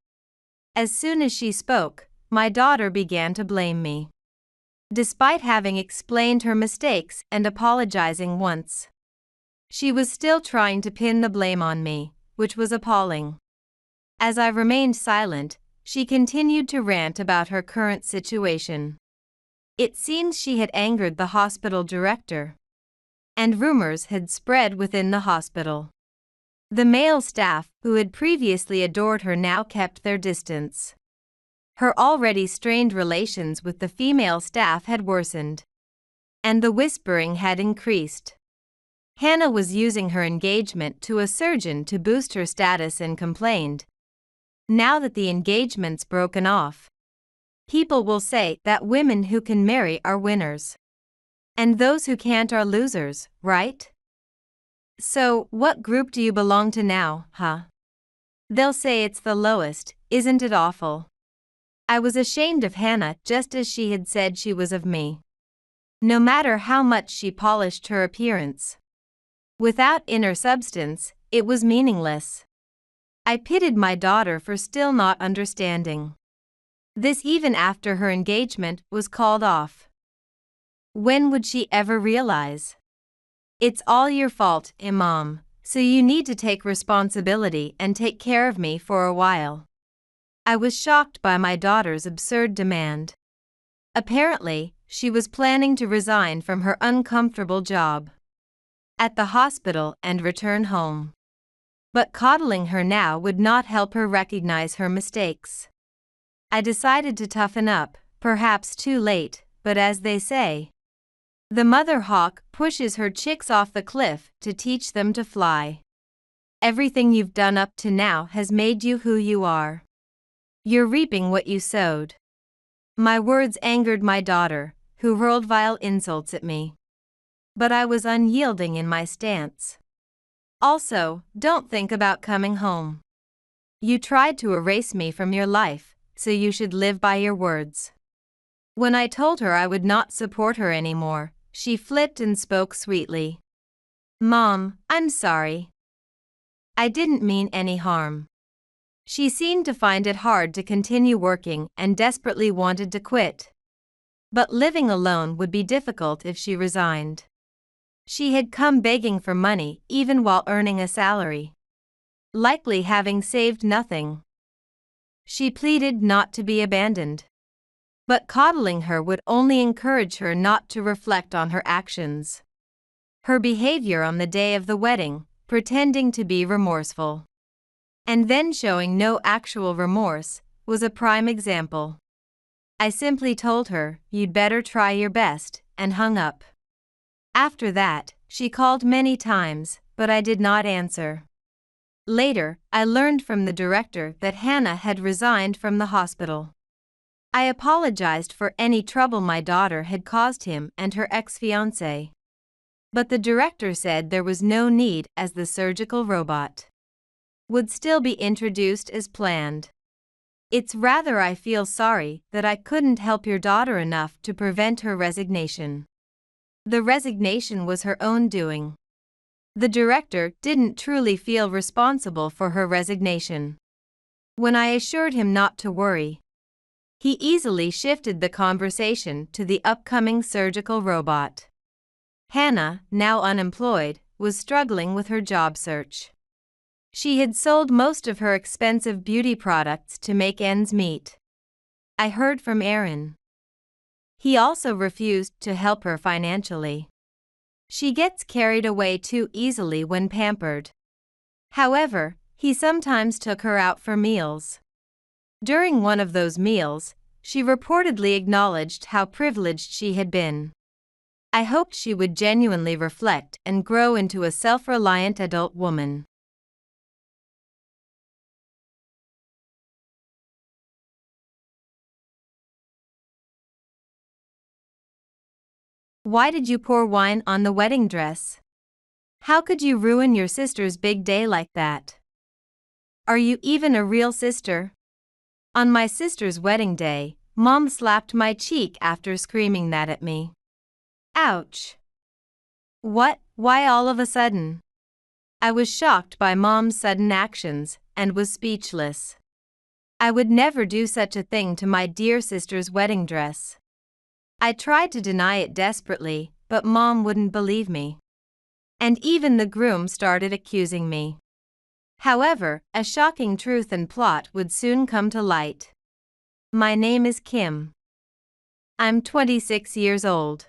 As soon as she spoke, my daughter began to blame me. Despite having explained her mistakes and apologizing once, she was still trying to pin the blame on me, which was appalling. As I remained silent, she continued to rant about her current situation. It seems she had angered the hospital director, and rumors had spread within the hospital. The male staff, who had previously adored her, now kept their distance. Her already strained relations with the female staff had worsened, and the whispering had increased. Hannah was using her engagement to a surgeon to boost her status and complained, "Now that the engagement's broken off, people will say that women who can marry are winners, and those who can't are losers, right? So, what group do you belong to now, huh? They'll say it's the lowest, isn't it awful?" I was ashamed of Hannah just as she had said she was of me. No matter how much she polished her appearance, without inner substance, it was meaningless. I pitied my daughter for still not understanding. This even after her engagement was called off. When would she ever realize? It's all your fault, Imam, so you need to take responsibility and take care of me for a while. I was shocked by my daughter's absurd demand. Apparently, she was planning to resign from her uncomfortable job at the hospital and return home. But coddling her now would not help her recognize her mistakes. I decided to toughen up, perhaps too late, but as they say, the mother hawk pushes her chicks off the cliff to teach them to fly. Everything you've done up to now has made you who you are. You're reaping what you sowed. My words angered my daughter, who hurled vile insults at me. But I was unyielding in my stance. Also, don't think about coming home. You tried to erase me from your life, so you should live by your words. When I told her I would not support her anymore, she flipped and spoke sweetly. "Mom, I'm sorry. I didn't mean any harm." She seemed to find it hard to continue working and desperately wanted to quit. But living alone would be difficult if she resigned. She had come begging for money even while earning a salary, likely having saved nothing. She pleaded not to be abandoned. But coddling her would only encourage her not to reflect on her actions. Her behavior on the day of the wedding, pretending to be remorseful, and then showing no actual remorse, was a prime example. I simply told her, "You'd better try your best," and hung up. After that, she called many times, but I did not answer. Later, I learned from the director that Hannah had resigned from the hospital. I apologized for any trouble my daughter had caused him and her ex-fiancé. But the director said there was no need as the surgical robot would still be introduced as planned. It's rather I feel sorry that I couldn't help your daughter enough to prevent her resignation. The resignation was her own doing. The director didn't truly feel responsible for her resignation. When I assured him not to worry, he easily shifted the conversation to the upcoming surgical robot. Hannah, now unemployed, was struggling with her job search. She had sold most of her expensive beauty products to make ends meet. I heard from Aaron. He also refused to help her financially. She gets carried away too easily when pampered. However, he sometimes took her out for meals. During one of those meals, she reportedly acknowledged how privileged she had been. I hoped she would genuinely reflect and grow into a self-reliant adult woman. Why did you pour wine on the wedding dress? How could you ruin your sister's big day like that? Are you even a real sister? On my sister's wedding day, Mom slapped my cheek after screaming that at me. Ouch. What? Why all of a sudden? I was shocked by Mom's sudden actions and was speechless. I would never do such a thing to my dear sister's wedding dress. I tried to deny it desperately, but Mom wouldn't believe me. And even the groom started accusing me. However, a shocking truth and plot would soon come to light. My name is Kim. I'm 26 years old.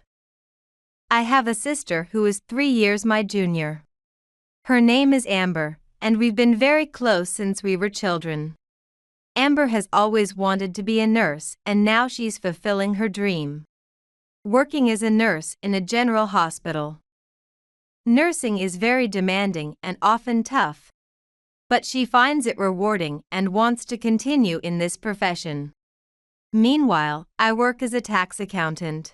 I have a sister who is 3 years my junior. Her name is Amber, and we've been very close since we were children. Amber has always wanted to be a nurse, and now she's fulfilling her dream. Working as a nurse in a general hospital. Nursing is very demanding and often tough. But she finds it rewarding and wants to continue in this profession. Meanwhile, I work as a tax accountant.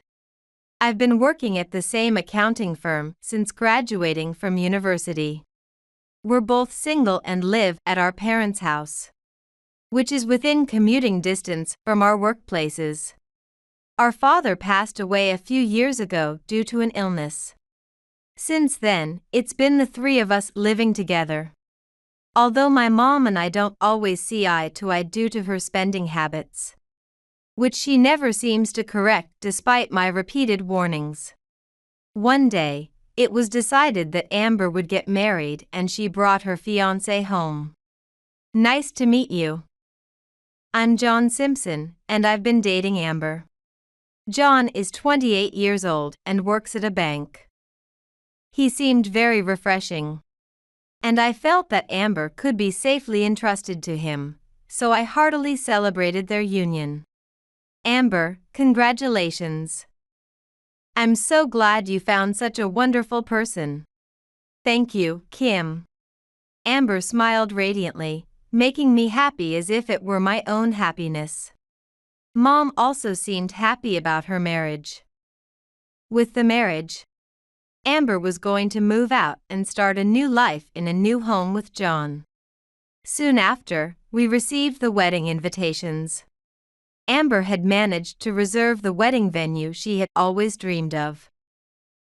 I've been working at the same accounting firm since graduating from university. We're both single and live at our parents' house, which is within commuting distance from our workplaces. Our father passed away a few years ago due to an illness. Since then, it's been the three of us living together. Although my mom and I don't always see eye to eye due to her spending habits, which she never seems to correct despite my repeated warnings. One day, it was decided that Amber would get married and she brought her fiancé home. Nice to meet you. I'm John Simpson, and I've been dating Amber. John is 28 years old and works at a bank. He seemed very refreshing. And I felt that Amber could be safely entrusted to him, so I heartily celebrated their union. Amber, congratulations. I'm so glad you found such a wonderful person. Thank you, Kim. Amber smiled radiantly, making me happy as if it were my own happiness. Mom also seemed happy about her marriage. With the marriage, Amber was going to move out and start a new life in a new home with John. Soon after, we received the wedding invitations. Amber had managed to reserve the wedding venue she had always dreamed of.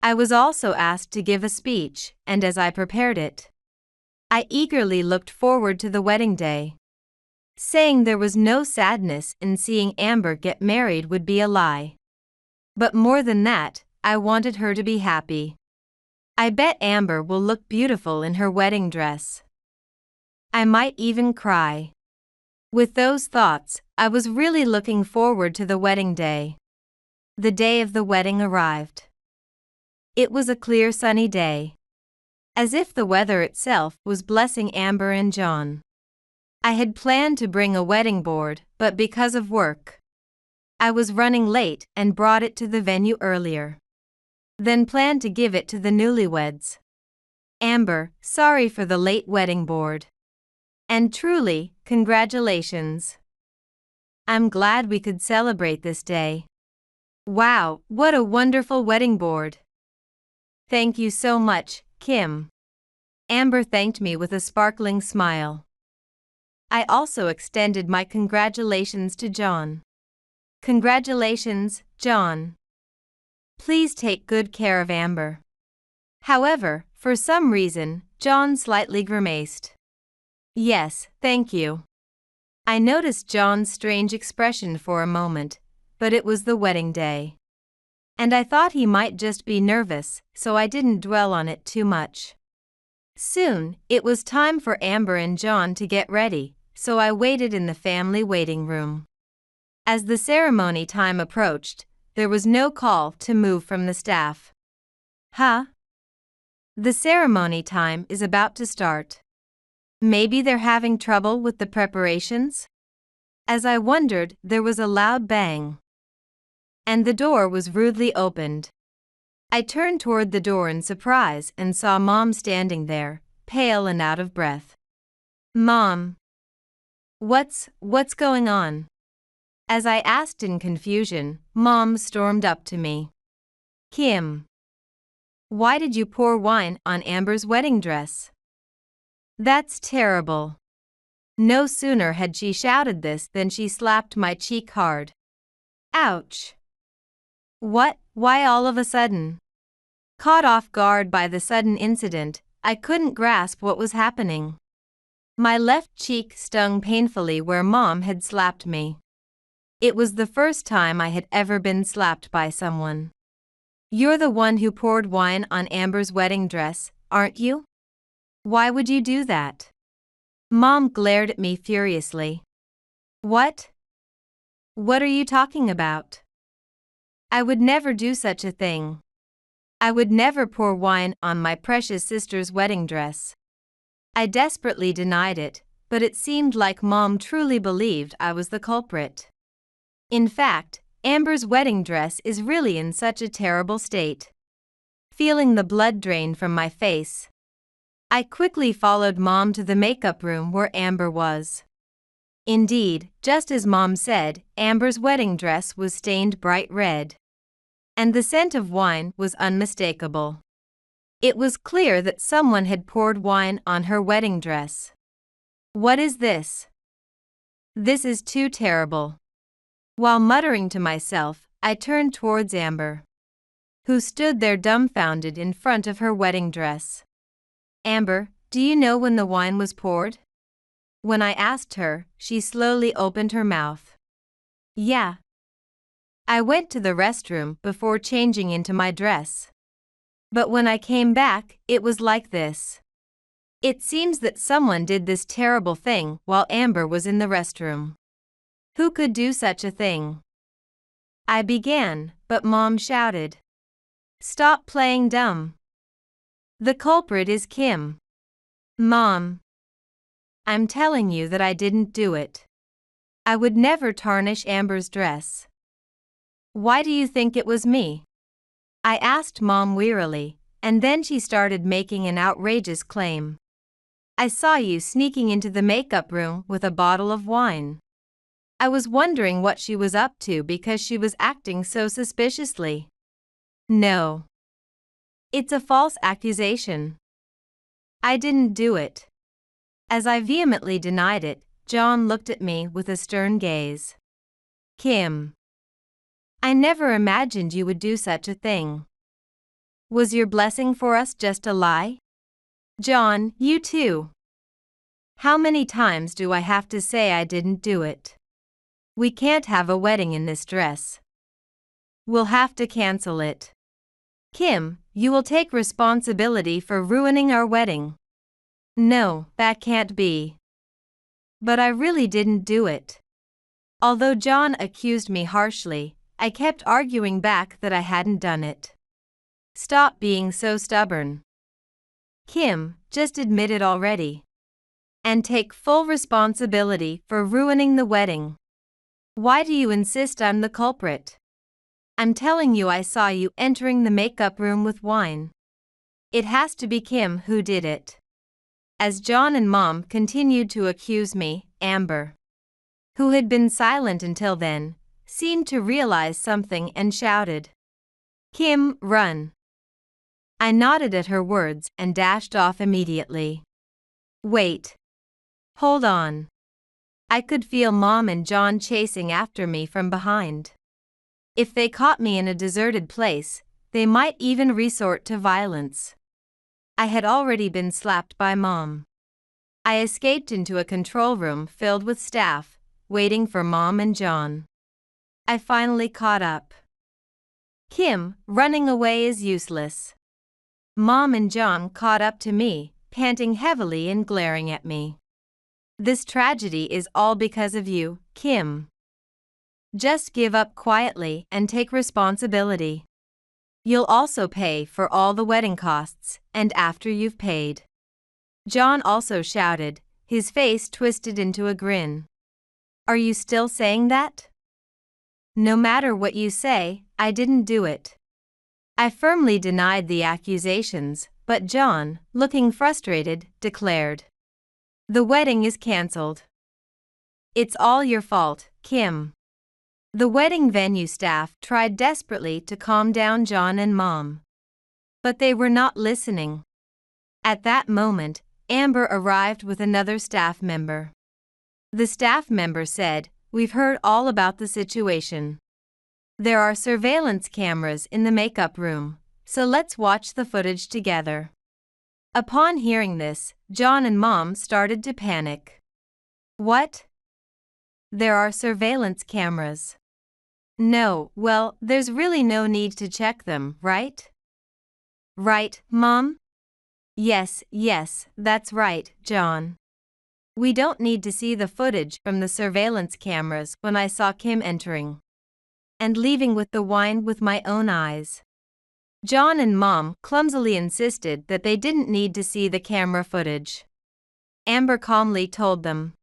I was also asked to give a speech, and as I prepared it, I eagerly looked forward to the wedding day. Saying there was no sadness in seeing Amber get married would be a lie. But more than that, I wanted her to be happy. I bet Amber will look beautiful in her wedding dress. I might even cry. With those thoughts, I was really looking forward to the wedding day. The day of the wedding arrived. It was a clear sunny day. As if the weather itself was blessing Amber and John. I had planned to bring a wedding board, but because of work, I was running late and brought it to the venue earlier. Then planned to give it to the newlyweds. Amber, sorry for the late wedding board. And truly, congratulations. I'm glad we could celebrate this day. Wow, what a wonderful wedding board. Thank you so much, Kim. Amber thanked me with a sparkling smile. I also extended my congratulations to John. Congratulations, John. Please take good care of Amber. However, for some reason, John slightly grimaced. Yes, thank you. I noticed John's strange expression for a moment, but it was the wedding day. And I thought he might just be nervous, so I didn't dwell on it too much. Soon, it was time for Amber and John to get ready, so I waited in the family waiting room. As the ceremony time approached, there was no call to move from the staff. Huh? The ceremony time is about to start. Maybe they're having trouble with the preparations? As I wondered, there was a loud bang. And the door was rudely opened. I turned toward the door in surprise and saw Mom standing there, pale and out of breath. Mom. What's going on? As I asked in confusion, Mom stormed up to me. Kim. Why did you pour wine on Amber's wedding dress? That's terrible. No sooner had she shouted this than she slapped my cheek hard. Ouch. What? Why all of a sudden? Caught off guard by the sudden incident, I couldn't grasp what was happening. My left cheek stung painfully where Mom had slapped me. It was the first time I had ever been slapped by someone. You're the one who poured wine on Amber's wedding dress, aren't you? Why would you do that? Mom glared at me furiously. What? What are you talking about? I would never do such a thing. I would never pour wine on my precious sister's wedding dress. I desperately denied it, but it seemed like Mom truly believed I was the culprit. In fact, Amber's wedding dress is really in such a terrible state. Feeling the blood drain from my face, I quickly followed Mom to the makeup room where Amber was. Indeed, just as Mom said, Amber's wedding dress was stained bright red. And the scent of wine was unmistakable. It was clear that someone had poured wine on her wedding dress. What is this? This is too terrible. While muttering to myself, I turned towards Amber, who stood there dumbfounded in front of her wedding dress. Amber, do you know when the wine was poured? When I asked her, she slowly opened her mouth. Yeah. I went to the restroom before changing into my dress. But when I came back, it was like this. It seems that someone did this terrible thing while Amber was in the restroom. Who could do such a thing? I began, but Mom shouted. Stop playing dumb. The culprit is Kim. Mom. I'm telling you that I didn't do it. I would never tarnish Amber's dress. Why do you think it was me? I asked Mom wearily, and then she started making an outrageous claim. I saw you sneaking into the makeup room with a bottle of wine. I was wondering what she was up to because she was acting so suspiciously. No. It's a false accusation. I didn't do it. As I vehemently denied it, John looked at me with a stern gaze. Kim. I never imagined you would do such a thing. Was your blessing for us just a lie? John, you too. How many times do I have to say I didn't do it? We can't have a wedding in this dress. We'll have to cancel it. Kim, you will take responsibility for ruining our wedding. No, that can't be. But I really didn't do it. Although John accused me harshly, I kept arguing back that I hadn't done it. Stop being so stubborn. Kim, just admit it already. And take full responsibility for ruining the wedding. Why do you insist I'm the culprit? I'm telling you I saw you entering the makeup room with wine. It has to be Kim who did it. As John and Mom continued to accuse me, Amber, who had been silent until then, seemed to realize something and shouted, Kim, run. I nodded at her words and dashed off immediately. Wait. Hold on. I could feel Mom and John chasing after me from behind. If they caught me in a deserted place, they might even resort to violence. I had already been slapped by Mom. I escaped into a control room filled with staff, waiting for Mom and John. I finally caught up. Kim, running away is useless. Mom and John caught up to me, panting heavily and glaring at me. This tragedy is all because of you, Kim. Just give up quietly and take responsibility. You'll also pay for all the wedding costs, and after you've paid. John also shouted, his face twisted into a grin. Are you still saying that? No matter what you say, I didn't do it. I firmly denied the accusations, but John, looking frustrated, declared, the wedding is cancelled. It's all your fault, Kim. The wedding venue staff tried desperately to calm down John and Mom. But they were not listening. At that moment, Amber arrived with another staff member. The staff member said, we've heard all about the situation. There are surveillance cameras in the makeup room, so let's watch the footage together. Upon hearing this, John and Mom started to panic. What? There are surveillance cameras. No, well, there's really no need to check them, right? Right, Mom? Yes, that's right, John. We don't need to see the footage from the surveillance cameras when I saw Kim entering and leaving with the wine with my own eyes. John and Mom clumsily insisted that they didn't need to see the camera footage. Amber calmly told them,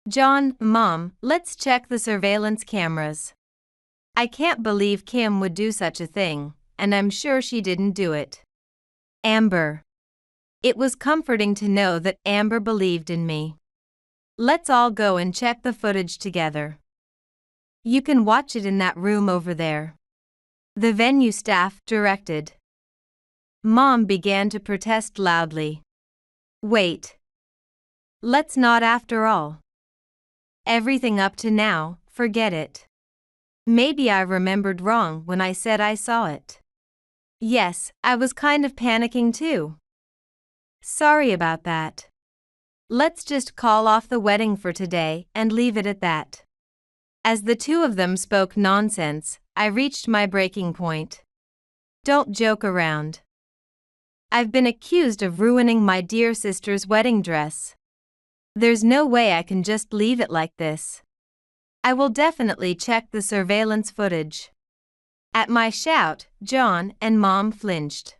John, Mom, let's check the surveillance cameras. I can't believe Kim would do such a thing, and I'm sure she didn't do it. Amber. It was comforting to know that Amber believed in me. Let's all go and check the footage together. You can watch it in that room over there. The venue staff directed. Mom began to protest loudly. Wait. Let's not after all. Everything up to now, forget it. Maybe I remembered wrong when I said I saw it. Yes, I was kind of panicking too. Sorry about that. Let's just call off the wedding for today and leave it at that. As the two of them spoke nonsense, I reached my breaking point. Don't joke around. I've been accused of ruining my dear sister's wedding dress. There's no way I can just leave it like this. I will definitely check the surveillance footage. At my shout, John and Mom flinched.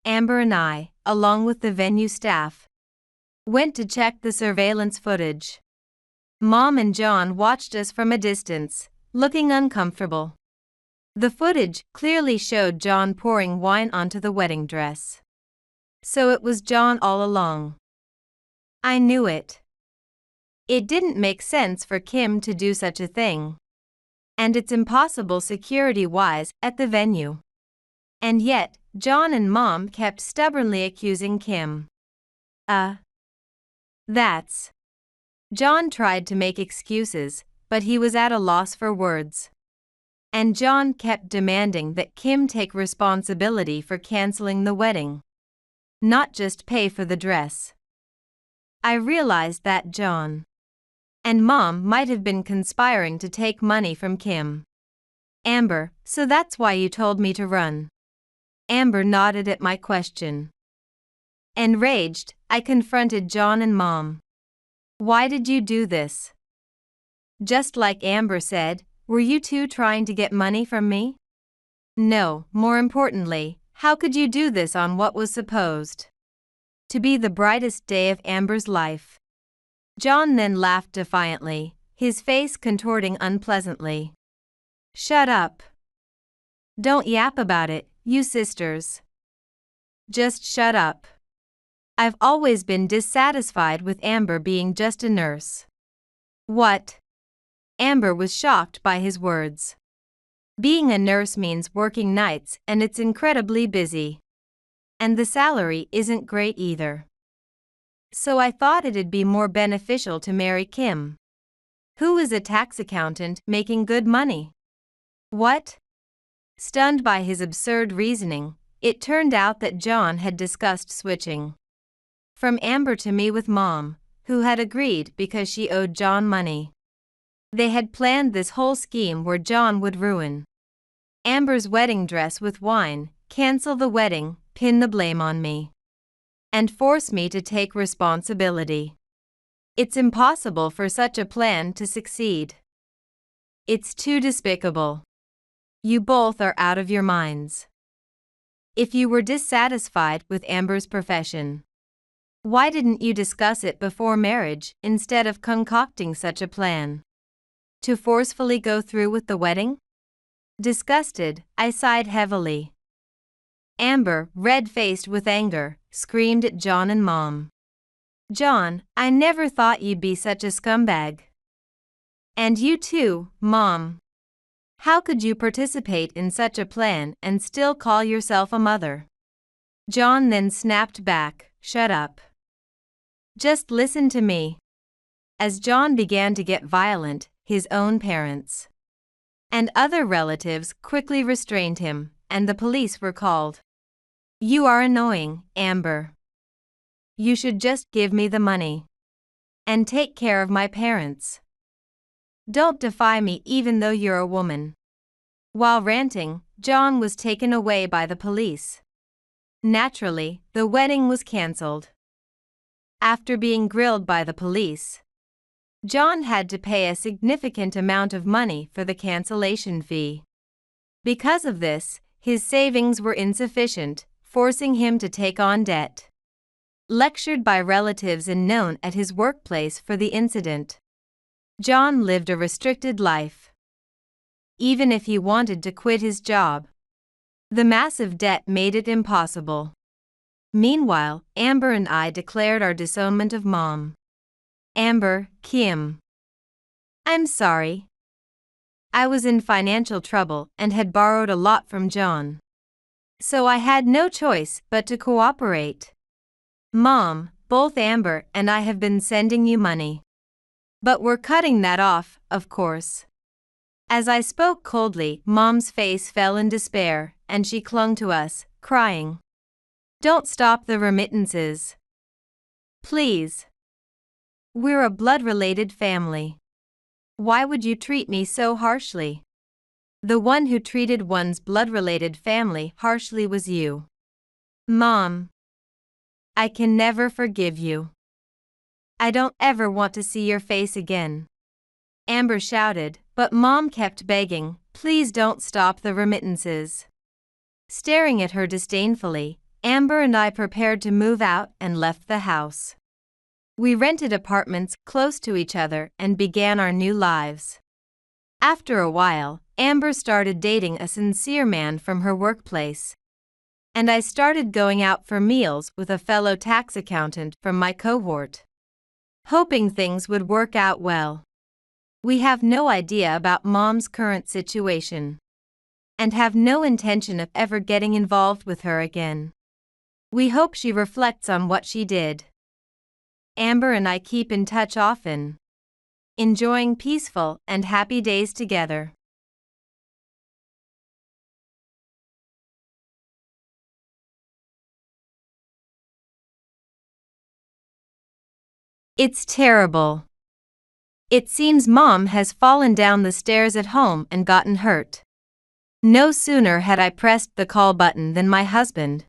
Amber and I, along with the venue staff, went to check the surveillance footage. Mom and John watched us from a distance, looking uncomfortable. The footage clearly showed John pouring wine onto the wedding dress. So it was John all along. I knew it. It didn't make sense for Kim to do such a thing. And it's impossible security-wise at the venue. And yet, John and Mom kept stubbornly accusing Kim. That's. John tried to make excuses, but he was at a loss for words. And John kept demanding that Kim take responsibility for canceling the wedding, not just pay for the dress. I realized that John and Mom might have been conspiring to take money from Kim. Amber, so that's why you told me to run. Amber nodded at my question. Enraged, I confronted John and Mom. Why did you do this? Just like Amber said, were you two trying to get money from me? No, more importantly, how could you do this on what was supposed to be the brightest day of Amber's life? John then laughed defiantly, his face contorting unpleasantly. Shut up. Don't yap about it, you sisters. Just shut up. I've always been dissatisfied with Amber being just a nurse. What? Amber was shocked by his words. Being a nurse means working nights and it's incredibly busy. And the salary isn't great either. So I thought it'd be more beneficial to marry Kim, who is a tax accountant making good money. What? Stunned by his absurd reasoning, it turned out that John had discussed switching from Amber to me with Mom, who had agreed because she owed John money. They had planned this whole scheme where John would ruin Amber's wedding dress with wine, cancel the wedding, pin the blame on me. and force me to take responsibility. It's impossible for such a plan to succeed. It's too despicable. You both are out of your minds. If you were dissatisfied with Amber's profession, why didn't you discuss it before marriage instead of concocting such a plan? To forcefully go through with the wedding? Disgusted, I sighed heavily. Amber, red-faced with anger, screamed at John and Mom. John, I never thought you'd be such a scumbag. And you too, Mom. How could you participate in such a plan and still call yourself a mother? John then snapped back, shut up. Just listen to me. As John began to get violent, his own parents and other relatives quickly restrained him, and the police were called. You are annoying, Amber. You should just give me the money and take care of my parents. Don't defy me even though you're a woman. While ranting, John was taken away by the police. Naturally, the wedding was cancelled. After being grilled by the police, John had to pay a significant amount of money for the cancellation fee. Because of this, his savings were insufficient, forcing him to take on debt. Lectured by relatives and known at his workplace for the incident, John lived a restricted life. Even if he wanted to quit his job, the massive debt made it impossible. Meanwhile, Amber and I declared our disownment of Mom. Amber, Kim. I'm sorry. I was in financial trouble and had borrowed a lot from John. So I had no choice but to cooperate. Mom, both Amber and I have been sending you money. But we're cutting that off, of course. As I spoke coldly, Mom's face fell in despair, and she clung to us, crying. Don't stop the remittances. Please. We're a blood-related family. Why would you treat me so harshly? The one who treated one's blood-related family harshly was you. Mom. I can never forgive you. I don't ever want to see your face again. Amber shouted, but Mom kept begging, please don't stop the remittances. Staring at her disdainfully, Amber and I prepared to move out and left the house. We rented apartments close to each other and began our new lives. After a while, Amber started dating a sincere man from her workplace, and I started going out for meals with a fellow tax accountant from my cohort, hoping things would work out well. We have no idea about Mom's current situation and have no intention of ever getting involved with her again. We hope she reflects on what she did. Amber and I keep in touch often, enjoying peaceful and happy days together. It's terrible. It seems Mom has fallen down the stairs at home and gotten hurt. No sooner had I pressed the call button than my husband,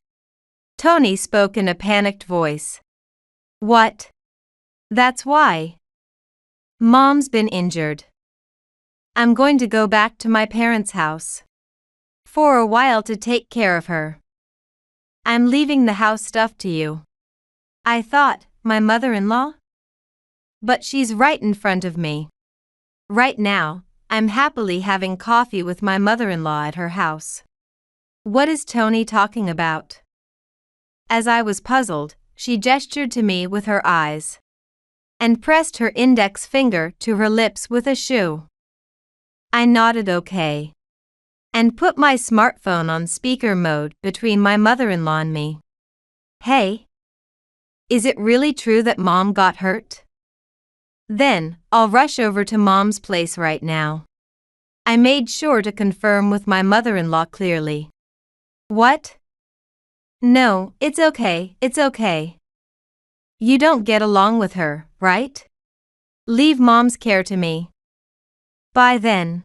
Tony, spoke in a panicked voice. What? That's why. Mom's been injured. I'm going to go back to my parents' house for a while to take care of her. I'm leaving the house stuff to you. I thought, my mother-in-law? But she's right in front of me. Right now, I'm happily having coffee with my mother-in-law at her house. What is Tony talking about? As I was puzzled, she gestured to me with her eyes and pressed her index finger to her lips with a shoe. I nodded okay and put my smartphone on speaker mode between my mother-in-law and me. Hey, is it really true that Mom got hurt? Then, I'll rush over to Mom's place right now. I made sure to confirm with my mother-in-law clearly. What? No, it's okay, it's okay. You don't get along with her, right? Leave Mom's care to me. By then.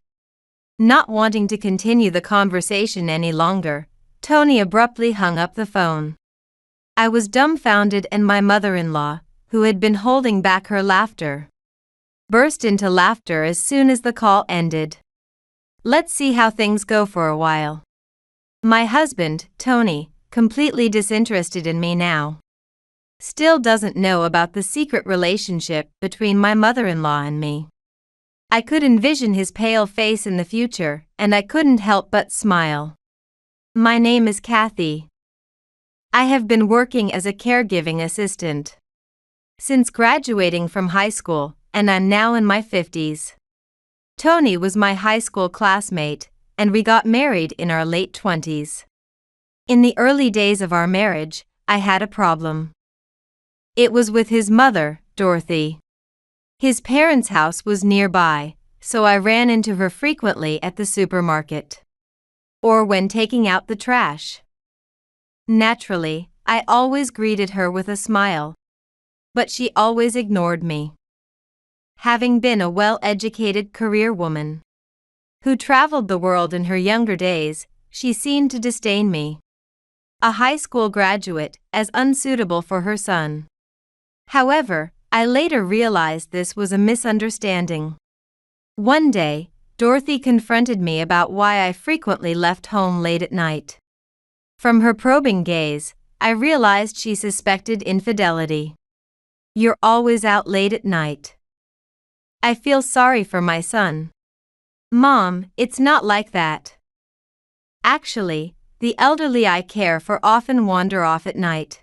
Not wanting to continue the conversation any longer, Tony abruptly hung up the phone. I was dumbfounded, and my mother-in-law, who had been holding back her laughter, burst into laughter as soon as the call ended. Let's see how things go for a while. My husband, Tony, completely disinterested in me now, still doesn't know about the secret relationship between my mother-in-law and me. I could envision his pale face in the future, and I couldn't help but smile. My name is Kathy. I have been working as a caregiving assistant since graduating from high school, and I'm now in my 50s. Tony was my high school classmate, and we got married in our late 20s. In the early days of our marriage, I had a problem. It was with his mother, Dorothy. His parents' house was nearby, so I ran into her frequently at the supermarket or when taking out the trash. Naturally, I always greeted her with a smile, but she always ignored me. Having been a well-educated career woman who traveled the world in her younger days, she seemed to disdain me, a high school graduate, as unsuitable for her son. However, I later realized this was a misunderstanding. One day, Dorothy confronted me about why I frequently left home late at night. From her probing gaze, I realized she suspected infidelity. "You're always out late at night." "I feel sorry for my son." "Mom, it's not like that. Actually, the elderly I care for often wander off at night,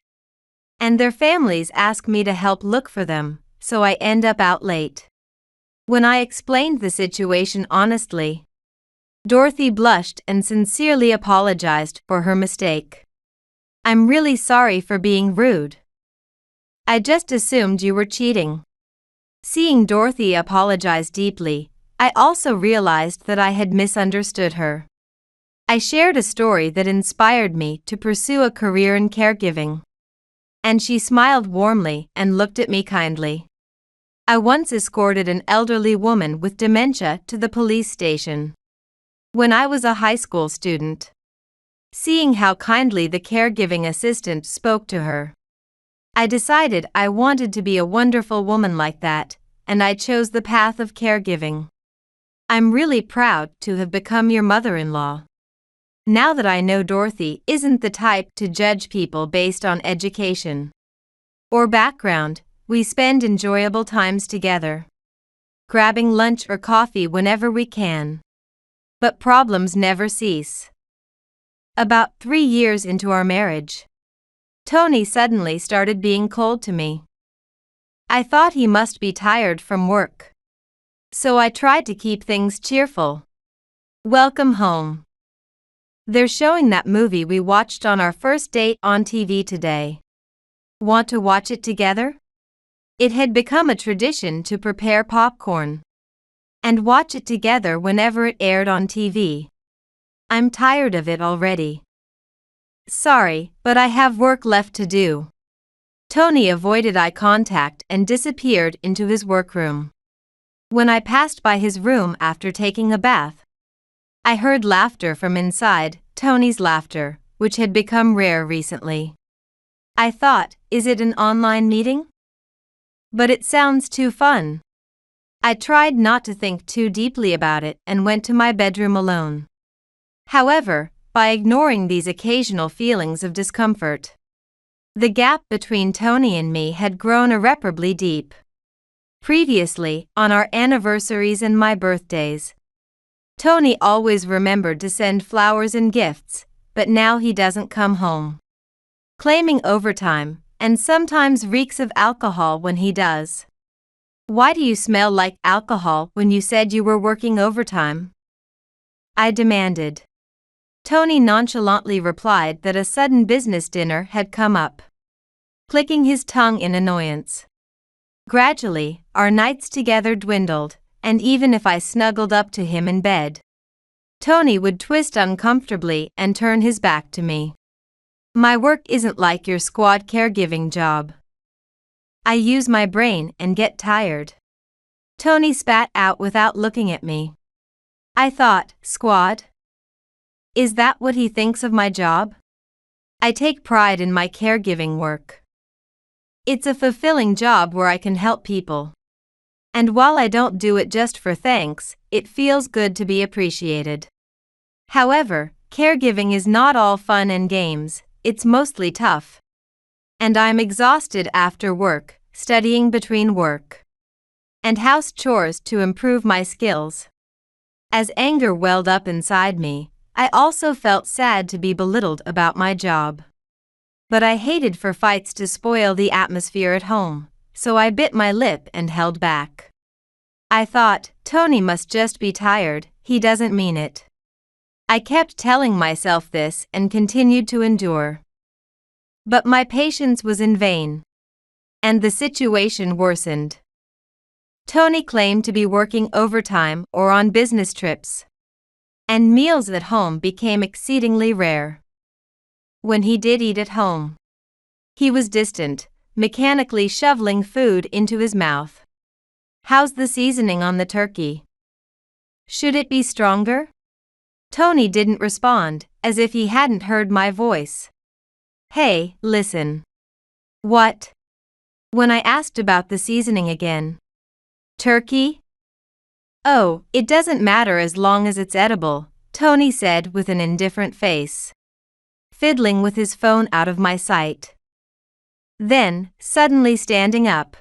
and their families ask me to help look for them, so I end up out late." When I explained the situation honestly, Dorothy blushed and sincerely apologized for her mistake. "I'm really sorry for being rude. I just assumed you were cheating." Seeing Dorothy apologize deeply, I also realized that I had misunderstood her. I shared a story that inspired me to pursue a career in caregiving, and she smiled warmly and looked at me kindly. I once escorted an elderly woman with dementia to the police station when I was a high school student. Seeing how kindly the caregiving assistant spoke to her, I decided I wanted to be a wonderful woman like that, and I chose the path of caregiving. I'm really proud to have become your mother-in-law. Now that I know Dorothy isn't the type to judge people based on education or background, we spend enjoyable times together, grabbing lunch or coffee whenever we can. But problems never cease. About 3 years into our marriage, Tony suddenly started being cold to me. I thought he must be tired from work, so I tried to keep things cheerful. "Welcome home. They're showing that movie we watched on our first date on TV today. Want to watch it together?" It had become a tradition to prepare popcorn and watch it together whenever it aired on TV. "I'm tired of it already." "Sorry, but I have work left to do." Tony avoided eye contact and disappeared into his workroom. When I passed by his room after taking a bath, I heard laughter from inside, Tony's laughter, which had become rare recently. I thought, is it an online meeting? But it sounds too fun. I tried not to think too deeply about it and went to my bedroom alone. However, by ignoring these occasional feelings of discomfort, the gap between Tony and me had grown irreparably deep. Previously, on our anniversaries and my birthdays, Tony always remembered to send flowers and gifts, but now he doesn't come home, claiming overtime, and sometimes reeks of alcohol when he does. "Why do you smell like alcohol when you said you were working overtime?" I demanded. Tony nonchalantly replied that a sudden business dinner had come up, clicking his tongue in annoyance. Gradually, our nights together dwindled, and even if I snuggled up to him in bed, Tony would twist uncomfortably and turn his back to me. "My work isn't like your squad caregiving job. I use my brain and get tired." Tony spat out without looking at me. I thought, squad? Is that what he thinks of my job? I take pride in my caregiving work. It's a fulfilling job where I can help people. And while I don't do it just for thanks, it feels good to be appreciated. However, caregiving is not all fun and games, it's mostly tough. And I'm exhausted after work, studying between work and house chores to improve my skills. As anger welled up inside me, I also felt sad to be belittled about my job. But I hated for fights to spoil the atmosphere at home, so I bit my lip and held back. I thought, Tony must just be tired, he doesn't mean it. I kept telling myself this and continued to endure. But my patience was in vain. And the situation worsened. Tony claimed to be working overtime or on business trips. And meals at home became exceedingly rare. When he did eat at home, he was distant, mechanically shoveling food into his mouth. How's the seasoning on the turkey? Should it be stronger? Tony didn't respond, as if he hadn't heard my voice. Hey, listen. What? When I asked about the seasoning again. Turkey? Oh, it doesn't matter as long as it's edible, Tony said with an indifferent face, fiddling with his phone out of my sight. Then, suddenly standing up,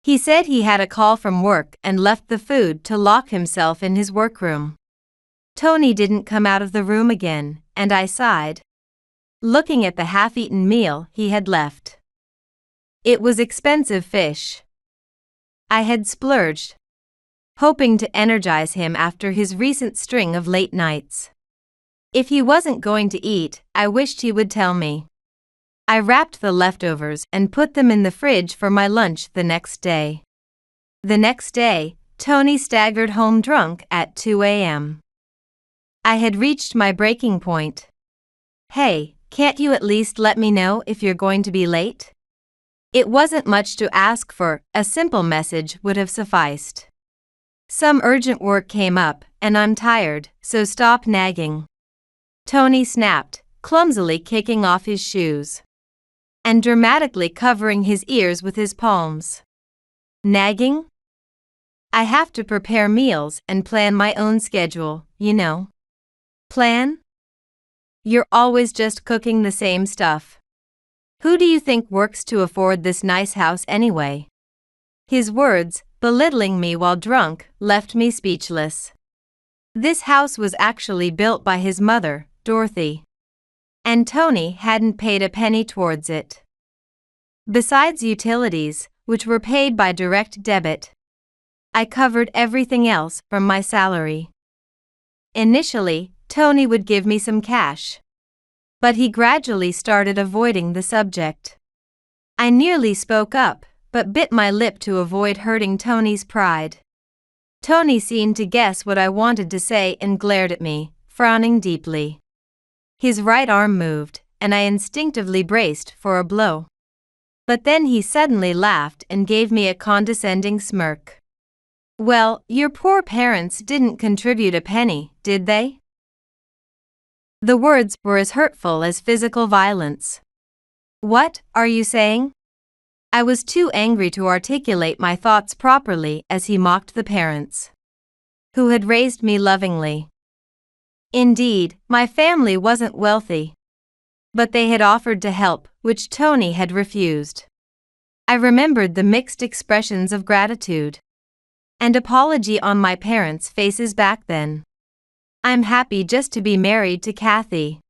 he said he had a call from work and left the food to lock himself in his workroom. Tony didn't come out of the room again, and I sighed, looking at the half-eaten meal he had left. It was expensive fish. I had splurged, hoping to energize him after his recent string of late nights. If he wasn't going to eat, I wished he would tell me. I wrapped the leftovers and put them in the fridge for my lunch the next day. The next day, Tony staggered home drunk at 2 a.m. I had reached my breaking point. Hey, can't you at least let me know if you're going to be late? It wasn't much to ask for, a simple message would have sufficed. Some urgent work came up, and I'm tired, so stop nagging. Tony snapped, clumsily kicking off his shoes and dramatically covering his ears with his palms. Nagging? I have to prepare meals and plan my own schedule, you know. Plan? You're always just cooking the same stuff. Who do you think works to afford this nice house anyway? His words, belittling me while drunk, left me speechless. This house was actually built by his mother, Dorothy. And Tony hadn't paid a penny towards it. Besides utilities, which were paid by direct debit, I covered everything else from my salary. Initially, Tony would give me some cash. But he gradually started avoiding the subject. I nearly spoke up, but bit my lip to avoid hurting Tony's pride. Tony seemed to guess what I wanted to say and glared at me, frowning deeply. His right arm moved, and I instinctively braced for a blow. But then he suddenly laughed and gave me a condescending smirk. Well, your poor parents didn't contribute a penny, did they? The words were as hurtful as physical violence. What are you saying? I was too angry to articulate my thoughts properly as he mocked the parents who had raised me lovingly. Indeed, my family wasn't wealthy, but they had offered to help, which Tony had refused. I remembered the mixed expressions of gratitude and apology on my parents' faces back then. I'm happy just to be married to Kathy.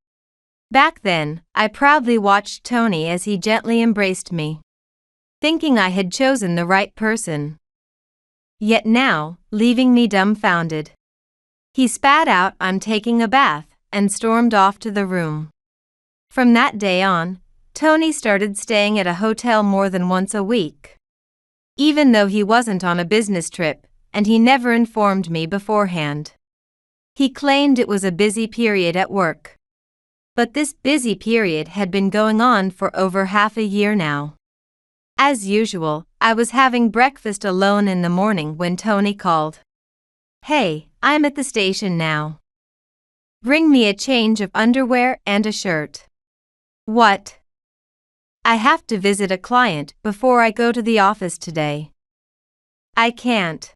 Back then, I proudly watched Tony as he gently embraced me, thinking I had chosen the right person. Yet now, leaving me dumbfounded, he spat out, "I'm taking a bath," and stormed off to the room. From that day on, Tony started staying at a hotel more than once a week, even though he wasn't on a business trip, and he never informed me beforehand. He claimed it was a busy period at work. But this busy period had been going on for over half a year now. As usual, I was having breakfast alone in the morning when Tony called. Hey, I'm at the station now. Bring me a change of underwear and a shirt. What? I have to visit a client before I go to the office today. I can't.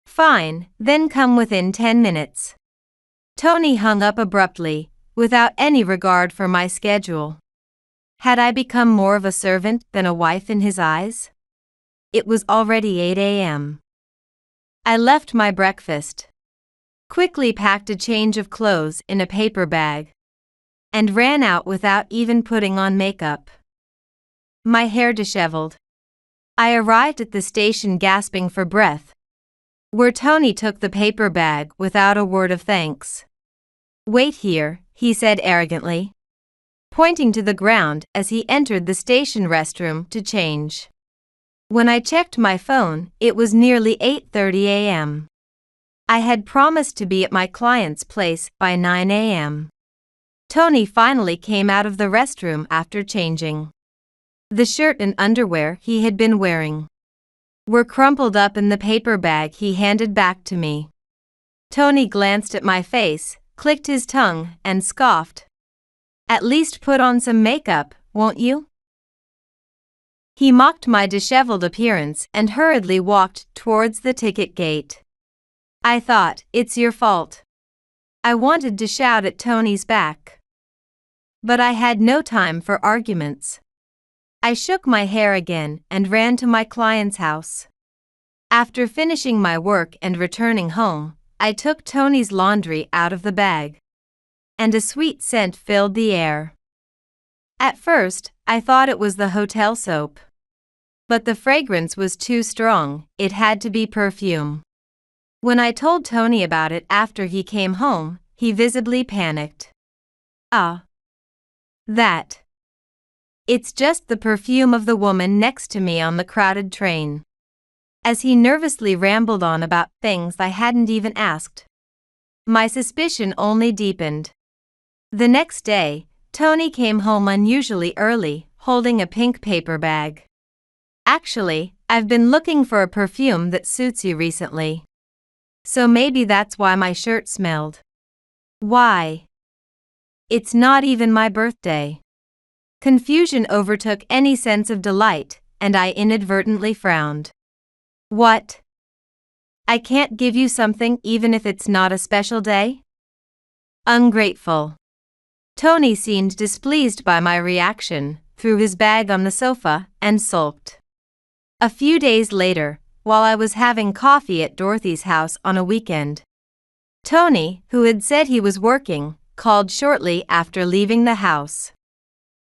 Fine, then come within 10 minutes. Tony hung up abruptly, without any regard for my schedule. Had I become more of a servant than a wife in his eyes? It was already 8 a.m. I left my breakfast, quickly packed a change of clothes in a paper bag, and ran out without even putting on makeup. My hair disheveled. I arrived at the station gasping for breath, where Tony took the paper bag without a word of thanks. Wait here, he said arrogantly, pointing to the ground as he entered the station restroom to change. When I checked my phone, it was nearly 8:30 a.m. I had promised to be at my client's place by 9 a.m. Tony finally came out of the restroom after changing. The shirt and underwear he had been wearing were crumpled up in the paper bag he handed back to me. Tony glanced at my face, clicked his tongue, and scoffed. At least put on some makeup, won't you? He mocked my disheveled appearance and hurriedly walked towards the ticket gate. I thought, it's your fault. I wanted to shout at Tony's back, but I had no time for arguments. I shook my hair again and ran to my client's house. After finishing my work and returning home, I took Tony's laundry out of the bag, and a sweet scent filled the air. At first, I thought it was the hotel soap, but the fragrance was too strong, it had to be perfume. When I told Tony about it after he came home, he visibly panicked. Ah. That. It's just the perfume of the woman next to me on the crowded train. As he nervously rambled on about things I hadn't even asked, my suspicion only deepened. The next day, Tony came home unusually early, holding a pink paper bag. Actually, I've been looking for a perfume that suits you recently. So maybe that's why my shirt smelled. Why? It's not even my birthday. Confusion overtook any sense of delight, and I inadvertently frowned. What? I can't give you something even if it's not a special day? Ungrateful. Tony seemed displeased by my reaction, threw his bag on the sofa, and sulked. A few days later, while I was having coffee at Dorothy's house on a weekend, Tony, who had said he was working, called shortly after leaving the house.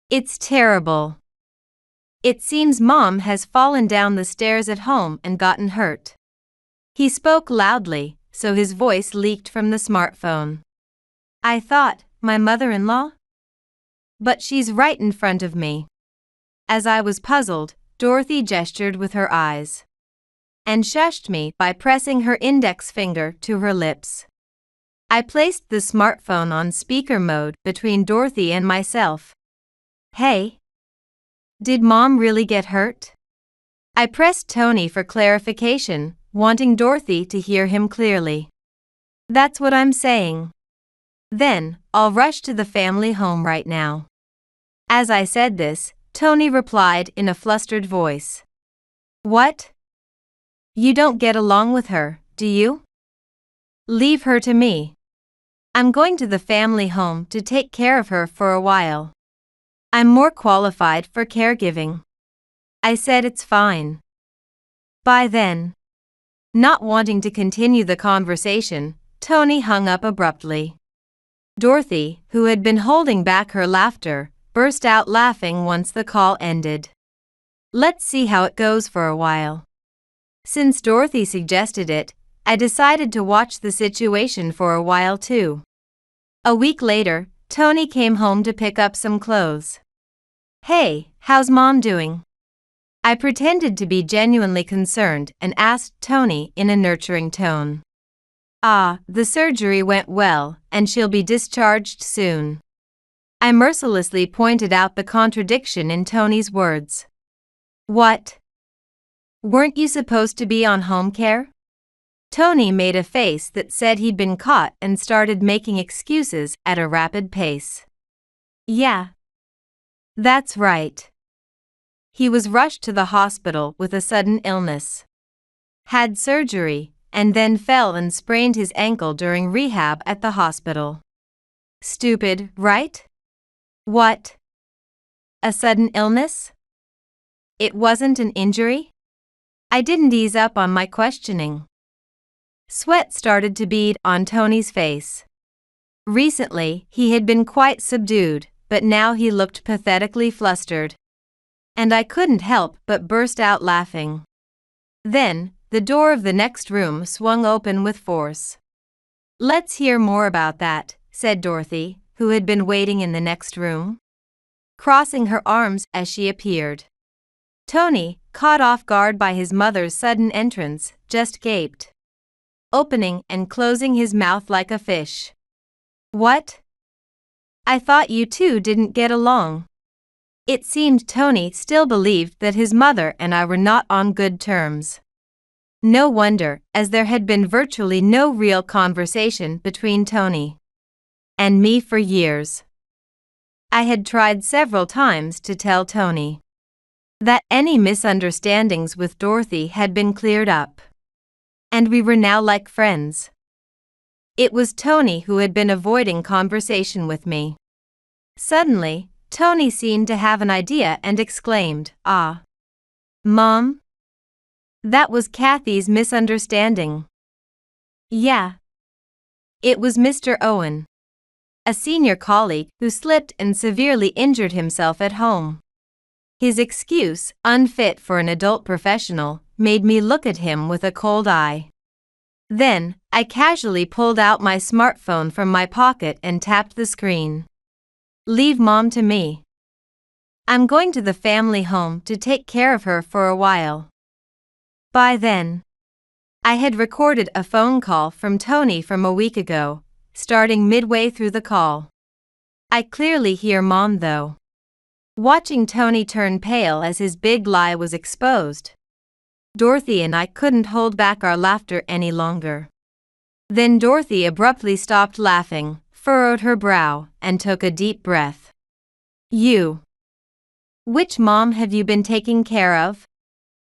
It's terrible. It seems Mom has fallen down the stairs at home and gotten hurt. He spoke loudly, so his voice leaked from the smartphone. I thought, my mother-in-law? But she's right in front of me. As I was puzzled, Dorothy gestured with her eyes and shushed me by pressing her index finger to her lips. I placed the smartphone on speaker mode between Dorothy and myself. Hey? Did Mom really get hurt? I pressed Tony for clarification, wanting Dorothy to hear him clearly. That's what I'm saying. Then, I'll rush to the family home right now. As I said this, Tony replied in a flustered voice. What? You don't get along with her, do you? Leave her to me. I'm going to the family home to take care of her for a while. I'm more qualified for caregiving. I said it's fine. By then. Not wanting to continue the conversation, Tony hung up abruptly. Dorothy, who had been holding back her laughter, burst out laughing once the call ended. Let's see how it goes for a while. Since Dorothy suggested it, I decided to watch the situation for a while too. A week later, Tony came home to pick up some clothes. Hey, how's Mom doing? I pretended to be genuinely concerned and asked Tony in a nurturing tone. Ah, the surgery went well, and she'll be discharged soon. I mercilessly pointed out the contradiction in Tony's words. What? Weren't you supposed to be on home care? Tony made a face that said he'd been caught and started making excuses at a rapid pace. Yeah. That's right. He was rushed to the hospital with a sudden illness. Had surgery, and then fell and sprained his ankle during rehab at the hospital. Stupid, right? What? A sudden illness? It wasn't an injury? I didn't ease up on my questioning. Sweat started to bead on Tony's face. Recently, he had been quite subdued, but now he looked pathetically flustered. And I couldn't help but burst out laughing. Then, the door of the next room swung open with force. "Let's hear more about that," said Dorothy, who had been waiting in the next room, crossing her arms as she appeared. Tony, caught off guard by his mother's sudden entrance, just gaped, opening and closing his mouth like a fish. "What? I thought you two didn't get along." It seemed Tony still believed that his mother and I were not on good terms. No wonder, as there had been virtually no real conversation between Tony and me for years. I had tried several times to tell Tony that any misunderstandings with Dorothy had been cleared up, and we were now like friends. It was Tony who had been avoiding conversation with me. Suddenly, Tony seemed to have an idea and exclaimed, "Ah, Mom? That was Kathy's misunderstanding." "Yeah. It was Mr. Owen, a senior colleague who slipped and severely injured himself at home. His excuse, unfit for an adult professional, made me look at him with a cold eye. Then, I casually pulled out my smartphone from my pocket and tapped the screen. Leave Mom to me. I'm going to the family home to take care of her for a while." By then, I had recorded a phone call from Tony from a week ago, starting midway through the call. I clearly hear Mom though. Watching Tony turn pale as his big lie was exposed, Dorothy and I couldn't hold back our laughter any longer. Then Dorothy abruptly stopped laughing, furrowed her brow, and took a deep breath. "You. Which mom have you been taking care of?"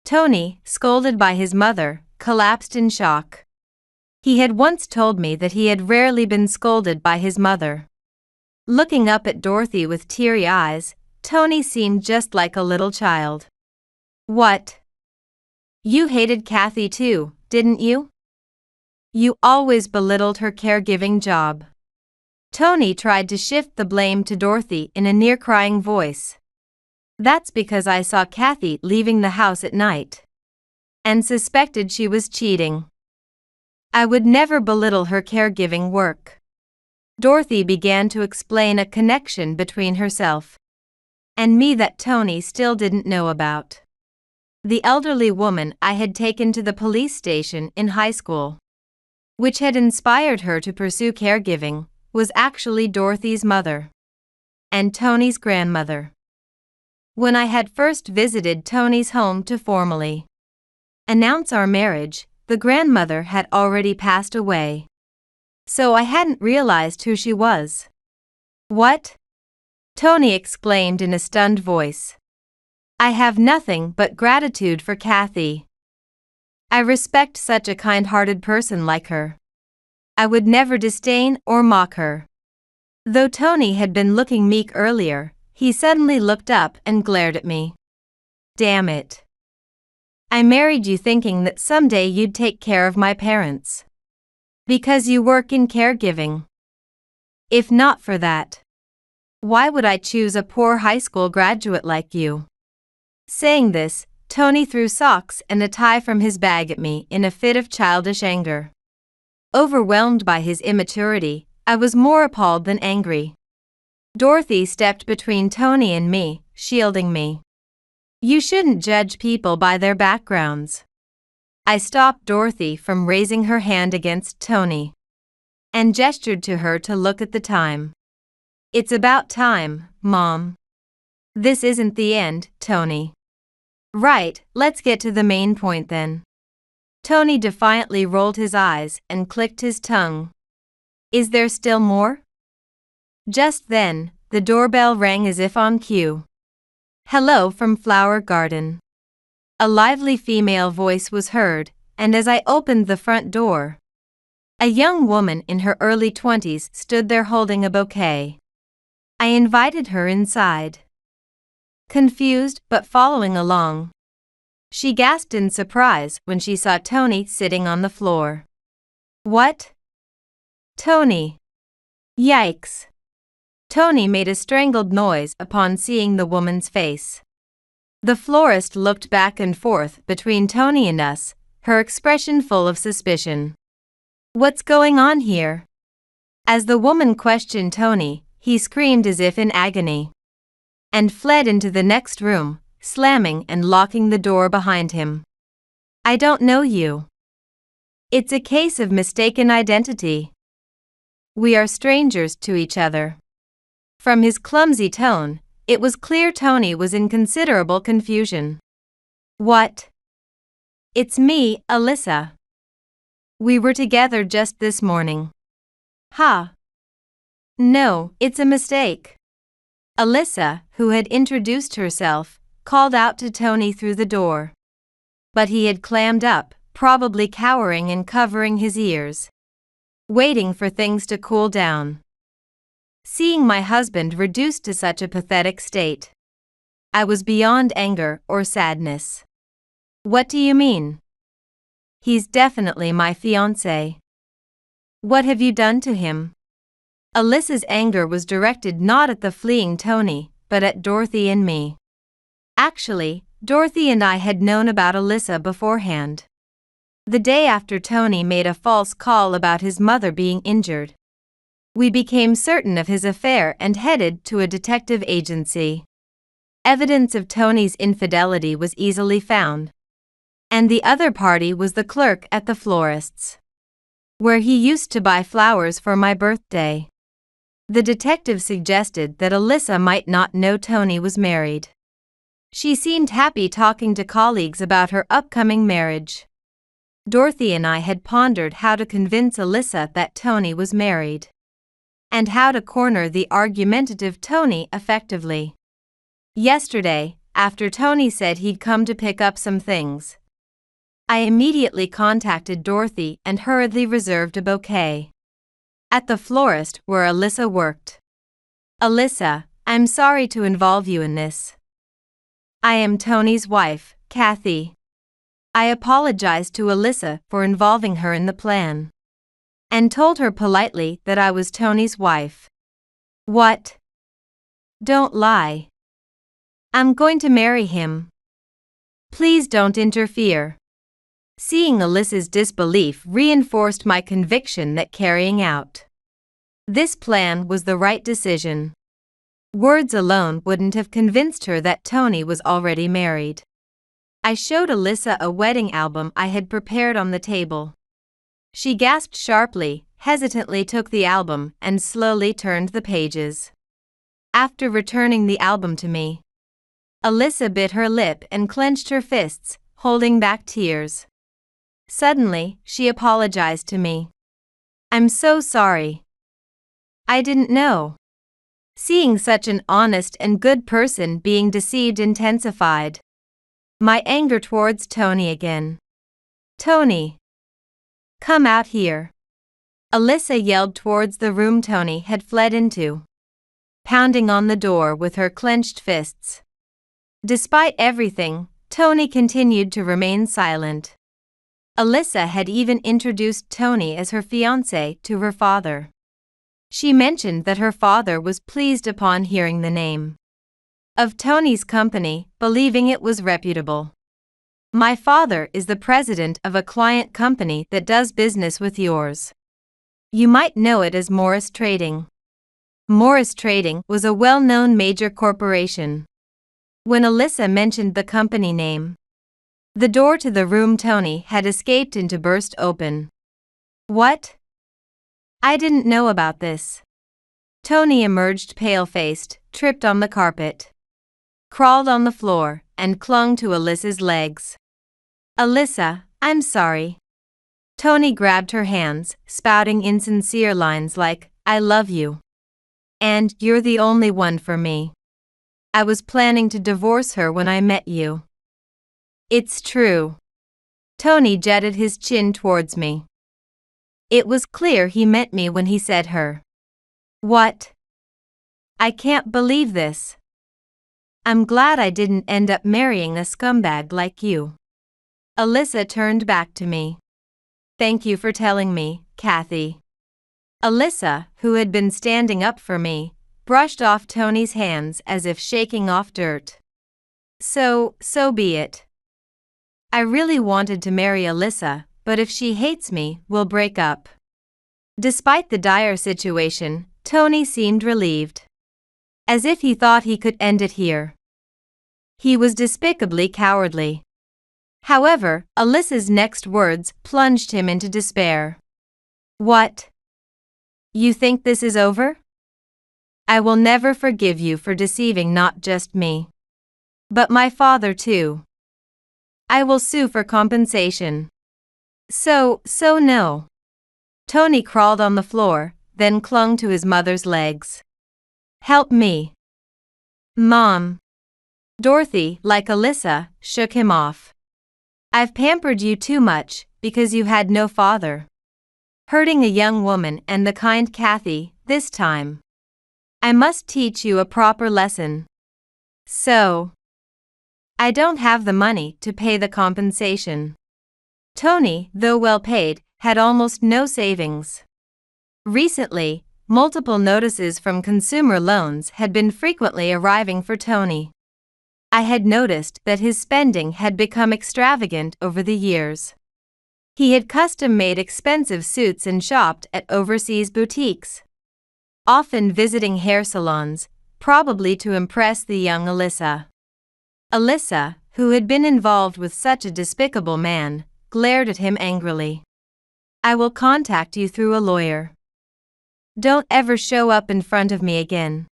Tony, scolded by his mother, collapsed in shock. He had once told me that he had rarely been scolded by his mother. Looking up at Dorothy with teary eyes, Tony seemed just like a little child. "What? You hated Kathy too, didn't you? You always belittled her caregiving job." Tony tried to shift the blame to Dorothy in a near-crying voice. "That's because I saw Kathy leaving the house at night and suspected she was cheating. I would never belittle her caregiving work." Dorothy began to explain a connection between herself and me that Tony still didn't know about. The elderly woman I had taken to the police station in high school, which had inspired her to pursue caregiving, was actually Dorothy's mother and Tony's grandmother. When I had first visited Tony's home to formally announce our marriage, the grandmother had already passed away, so I hadn't realized who she was. "What?" Tony exclaimed in a stunned voice. "I have nothing but gratitude for Kathy. I respect such a kind-hearted person like her. I would never disdain or mock her." Though Tony had been looking meek earlier, he suddenly looked up and glared at me. "Damn it. I married you thinking that someday you'd take care of my parents. Because you work in caregiving. If not for that, why would I choose a poor high school graduate like you?" Saying this, Tony threw socks and a tie from his bag at me in a fit of childish anger. Overwhelmed by his immaturity, I was more appalled than angry. Dorothy stepped between Tony and me, shielding me. "You shouldn't judge people by their backgrounds." I stopped Dorothy from raising her hand against Tony and gestured to her to look at the time. "It's about time, Mom. This isn't the end, Tony." "Right, let's get to the main point then." Tony defiantly rolled his eyes and clicked his tongue. "Is there still more?" Just then, the doorbell rang as if on cue. "Hello from Flower Garden." A lively female voice was heard, and as I opened the front door, a young woman in her early 20s stood there holding a bouquet. I invited her inside. Confused but following along, she gasped in surprise when she saw Tony sitting on the floor. "What? Tony? Yikes!" Tony made a strangled noise upon seeing the woman's face. The florist looked back and forth between Tony and us, her expression full of suspicion. "What's going on here?" As the woman questioned Tony, he screamed as if in agony and fled into the next room, slamming and locking the door behind him. "I don't know you. It's a case of mistaken identity. We are strangers to each other." From his clumsy tone, it was clear Tony was in considerable confusion. "What? It's me, Alyssa. We were together just this morning." "Ha. No, it's a mistake." Alyssa, who had introduced herself, called out to Tony through the door. But he had clammed up, probably cowering and covering his ears, waiting for things to cool down. Seeing my husband reduced to such a pathetic state, I was beyond anger or sadness. "What do you mean?" "He's definitely my fiancé." "What have you done to him?" Alyssa's anger was directed not at the fleeing Tony, but at Dorothy and me. Actually, Dorothy and I had known about Alyssa beforehand. The day after Tony made a false call about his mother being injured, we became certain of his affair and headed to a detective agency. Evidence of Tony's infidelity was easily found, and the other party was the clerk at the florist's, where he used to buy flowers for my birthday. The detective suggested that Alyssa might not know Tony was married. She seemed happy talking to colleagues about her upcoming marriage. Dorothy and I had pondered how to convince Alyssa that Tony was married, and how to corner the argumentative Tony effectively. Yesterday, after Tony said he'd come to pick up some things, I immediately contacted Dorothy and hurriedly reserved a bouquet at the florist where Alyssa worked. "Alyssa, I'm sorry to involve you in this. I am Tony's wife, Kathy." I apologized to Alyssa for involving her in the plan, and told her politely that I was Tony's wife. "What? Don't lie. I'm going to marry him. Please don't interfere." Seeing Alyssa's disbelief reinforced my conviction that carrying out this plan was the right decision. Words alone wouldn't have convinced her that Tony was already married. I showed Alyssa a wedding album I had prepared on the table. She gasped sharply, hesitantly took the album, and slowly turned the pages. After returning the album to me, Alyssa bit her lip and clenched her fists, holding back tears. Suddenly, she apologized to me. "I'm so sorry. I didn't know." Seeing such an honest and good person being deceived intensified my anger towards Tony again. "Tony, come out here." Alyssa yelled towards the room Tony had fled into, pounding on the door with her clenched fists. Despite everything, Tony continued to remain silent. Alyssa had even introduced Tony as her fiancé to her father. She mentioned that her father was pleased upon hearing the name of Tony's company, believing it was reputable. "My father is the president of a client company that does business with yours. You might know it as Morris Trading." Morris Trading was a well-known major corporation. When Alyssa mentioned the company name, the door to the room Tony had escaped into burst open. "What? I didn't know about this." Tony emerged pale-faced, tripped on the carpet, crawled on the floor, and clung to Alyssa's legs. "Alyssa, I'm sorry." Tony grabbed her hands, spouting insincere lines like, "I love you," and "You're the only one for me." I was planning to divorce her when I met you. It's true. Tony jetted his chin towards me. It was clear he meant me when he said her. What? I can't believe this. I'm glad I didn't end up marrying a scumbag like you. Alyssa turned back to me. Thank you for telling me, Kathy. Alyssa, who had been standing up for me, brushed off Tony's hands as if shaking off dirt. So be it. I really wanted to marry Alyssa, but if she hates me, we'll break up. Despite the dire situation, Tony seemed relieved. As if he thought he could end it here. He was despicably cowardly. However, Alyssa's next words plunged him into despair. What? You think this is over? I will never forgive you for deceiving not just me, but my father too. I will sue for compensation. So no. Tony crawled on the floor, then clung to his mother's legs. Help me. Mom. Dorothy, like Alyssa, shook him off. I've pampered you too much, because you had no father. Hurting a young woman and the kind Kathy, this time. I must teach you a proper lesson. So. I don't have the money to pay the compensation. Tony, though well paid, had almost no savings. Recently, multiple notices from consumer loans had been frequently arriving for Tony. I had noticed that his spending had become extravagant over the years. He had custom-made expensive suits and shopped at overseas boutiques, often visiting hair salons, probably to impress the young Alyssa. Alyssa, who had been involved with such a despicable man, glared at him angrily. I will contact you through a lawyer. Don't ever show up in front of me again.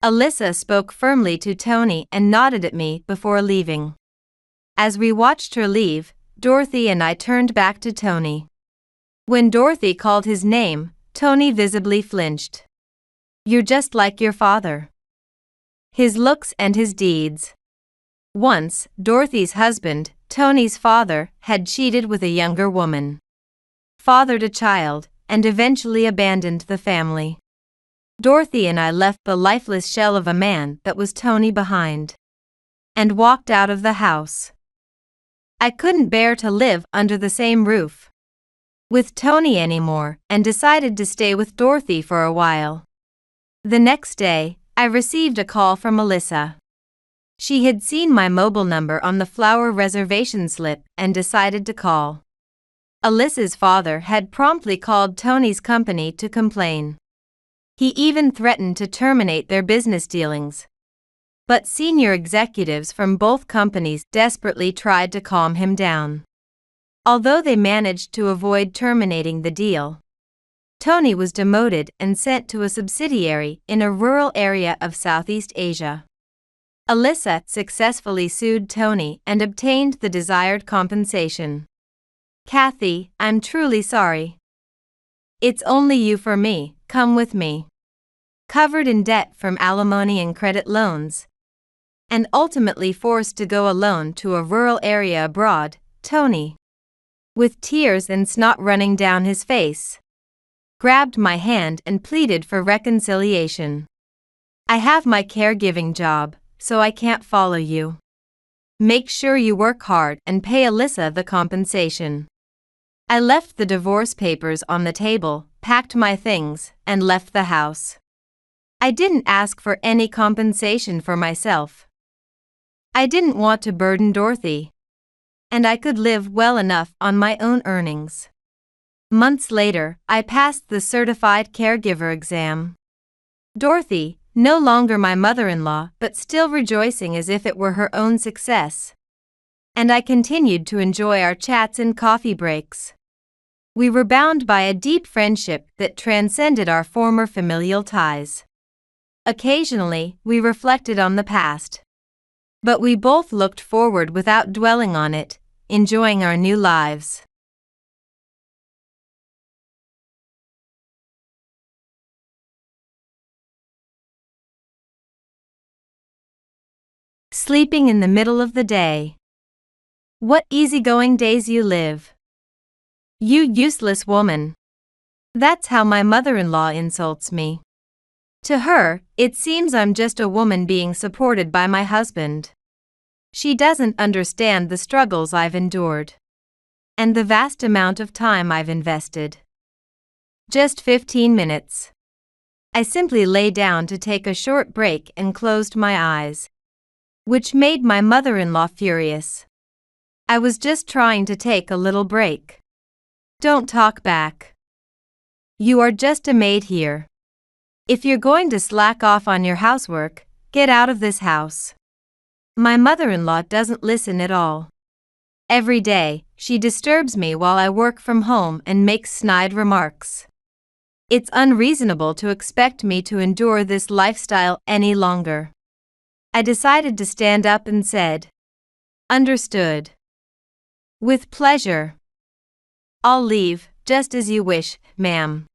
Alyssa spoke firmly to Tony and nodded at me before leaving. As we watched her leave, Dorothy and I turned back to Tony. When Dorothy called his name, Tony visibly flinched. You're just like your father. His looks and his deeds. Once, Dorothy's husband, Tony's father, had cheated with a younger woman, fathered a child, and eventually abandoned the family. Dorothy and I left the lifeless shell of a man that was Tony behind, and walked out of the house. I couldn't bear to live under the same roof with Tony anymore and decided to stay with Dorothy for a while. The next day, I received a call from Alyssa. She had seen my mobile number on the flower reservation slip and decided to call. Alyssa's father had promptly called Tony's company to complain. He even threatened to terminate their business dealings. But senior executives from both companies desperately tried to calm him down. Although they managed to avoid terminating the deal, Tony was demoted and sent to a subsidiary in a rural area of Southeast Asia. Alyssa successfully sued Tony and obtained the desired compensation. Kathy, I'm truly sorry. It's only you for me, come with me. Covered in debt from alimony and credit loans, and ultimately forced to go alone to a rural area abroad, Tony, with tears and snot running down his face, grabbed my hand and pleaded for reconciliation. I have my caregiving job, so I can't follow you. Make sure you work hard and pay Alyssa the compensation. I left the divorce papers on the table, packed my things, and left the house. I didn't ask for any compensation for myself. I didn't want to burden Dorothy, and I could live well enough on my own earnings. Months later, I passed the certified caregiver exam. Dorothy, no longer my mother-in-law but still rejoicing as if it were her own success. And I continued to enjoy our chats and coffee breaks. We were bound by a deep friendship that transcended our former familial ties. Occasionally, we reflected on the past. But we both looked forward without dwelling on it, enjoying our new lives. Sleeping in the middle of the day. What easygoing days you live. You useless woman. That's how my mother-in-law insults me. To her, it seems I'm just a woman being supported by my husband. She doesn't understand the struggles I've endured. And the vast amount of time I've invested. Just 15 minutes. I simply lay down to take a short break and closed my eyes. Which made my mother-in-law furious. I was just trying to take a little break. Don't talk back. You are just a maid here. If you're going to slack off on your housework, get out of this house. My mother-in-law doesn't listen at all. Every day, she disturbs me while I work from home and makes snide remarks. It's unreasonable to expect me to endure this lifestyle any longer. I decided to stand up and said, "Understood. With pleasure. I'll leave, just as you wish, ma'am."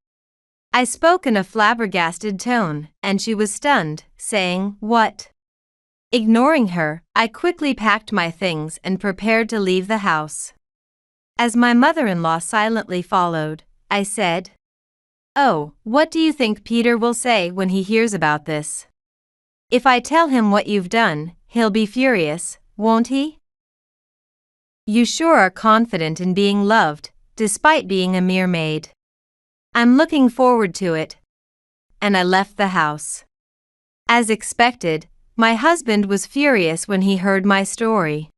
I spoke in a flabbergasted tone, and she was stunned, saying, "What?" Ignoring her, I quickly packed my things and prepared to leave the house. As my mother-in-law silently followed, I said, "Oh, what do you think Peter will say when he hears about this? If I tell him what you've done, he'll be furious, won't he? You sure are confident in being loved, despite being a mere maid. I'm looking forward to it." And I left the house. As expected, my husband was furious when he heard my story.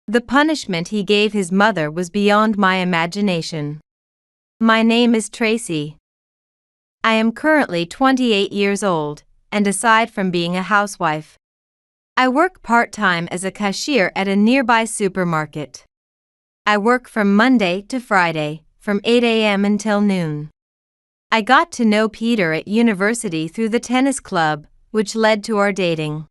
The punishment he gave his mother was beyond my imagination. My name is Tracy. I am currently 28 years old, and aside from being a housewife, I work part-time as a cashier at a nearby supermarket. I work from Monday to Friday, from 8 a.m. until noon. I got to know Peter at university through the tennis club, which led to our dating.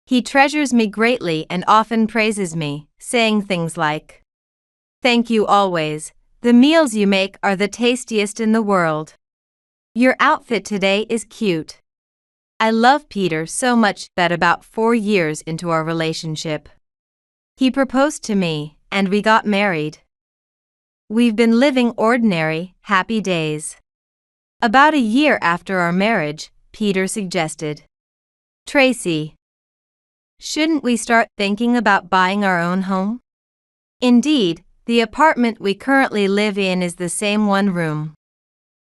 He treasures me greatly and often praises me, saying things like, "Thank you always. The meals you make are the tastiest in the world. Your outfit today is cute." I love Peter so much that about 4 years into our relationship, he proposed to me, and we got married. We've been living ordinary, happy days. About a year after our marriage, Peter suggested, "Tracy, shouldn't we start thinking about buying our own home?" Indeed, the apartment we currently live in is the same one room